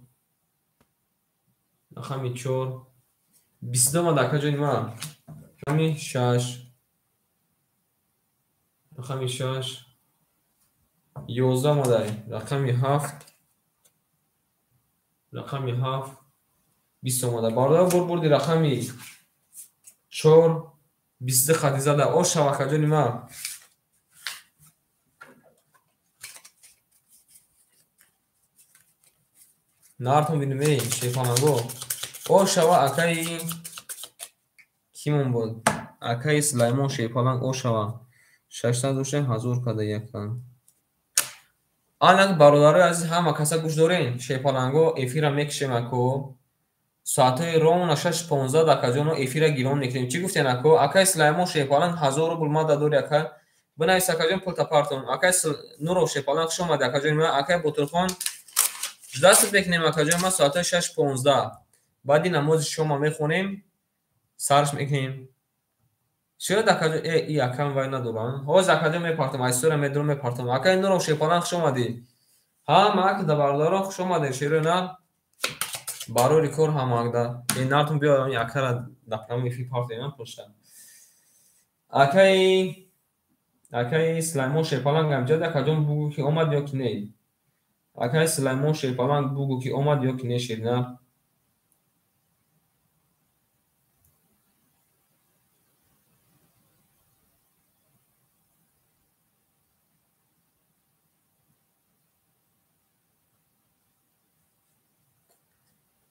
рақами 4 22 омада акаҷони ман рақами 6 рақами 6 11 омада рақами 7 рақами 7 20 омада бардор бурбурди рақами 4 22 хади зада ош шава акаҷони ман нартон бинем шепаланго ош шава акаи кимон буд акаи сулаймон шепаланг ош шава 600 дошем 1000 када якан анак бародарои азиз ҳама каса гӯш дорем шепаланго эфира мекишем ако соатҳои ровна 6:15 дақиқаҷоно эфира гирон мекунем чӣ гуфтен ако акаи сулаймон шепаланг 1000 рубл мада дори ака бинавис акаҷон пулта партон акаи нуров шепаланг хуш омади акаҷони ман акаи бутурхон даст мекунем акаҷони ман соатҳои 6:15 баъди намози шома мехонем сарш мекунем шояд акаҷон и акам вай надорам ҳозир акаҷон мепартам айстора медурам мепартам акаи нуров шепаланг хуш омадӣ ҳамак да бардоро хуш омадед широи нар барори кор ҳамакда нартон биё акара дапрам эфи партем пошта акаи сулаймон шепаланг амҷад акаҷон бугу ки омад ё ки не акаи сулаймон шепаланг бугу ки омад ё ки не ширина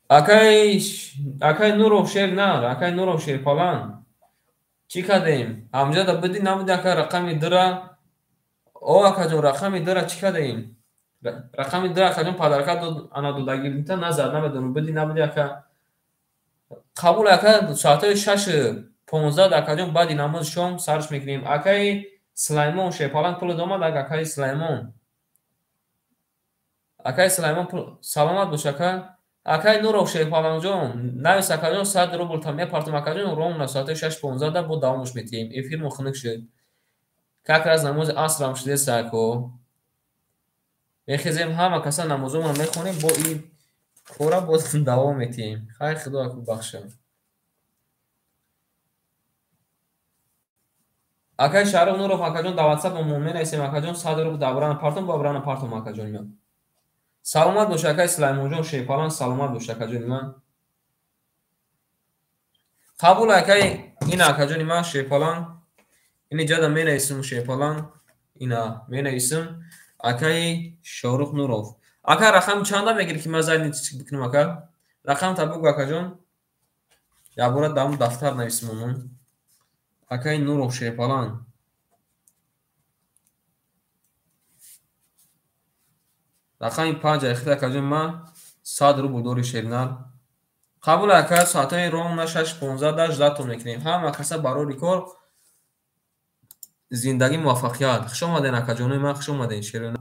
акаи нуров шер нар акаи нуров шепаланг чӣ кардем амҷада бидӣ набуди ака рақами дра о акаҷон рақами дра чӣ кардем рақами дра акаҷон падарка ана додагирита назад намедонам бидӣ набуди ака қабул ака соатҳои 6:15 акаҷон баъди намози шом сарш мекунем акаи сулаймон шепаланг пули домад акаи сулаймон саломат бош ака акаи нуров шепалангҷон навис акаҷон 100 рубл та мепартам акаҷон ровна соатҳои 6:15 да бо давомаш метиҳем эфирмо хунук шуд как раз намози асрам шудеста ако мехезем ҳама каса намозомро мехонем бо ин кора боз давом метиҳем хай худо аку бахша акаи шаҳров нуров акаҷон дар ватсапо мо менависем акаҷон 100 рубл дар брана партам бо брана партам акаҷони ман саломат бош акаи сулаймонҷон шепаланг саломат бош акаҷони ман қабул акаи ин акаҷони ман шепаланг ини ҷада менависим шепаланг ина менависим акаи шорух нуров ака рақам чанда мегирӣ ки ман зайни бикунам ака рақамта бугу акаҷон якбора дар дафтар нависим онон акаи нуров шепаланг рақами 5 ахира акаҷони ман 100 рубл дори шеринар қабул ака соатҳои роҳ на 6:15 тон мекунем. Ҳама каса барори кор. Зиндагӣ муваффақият. Хуш омадед акаҷонои ман, хуш омадед шерӯна.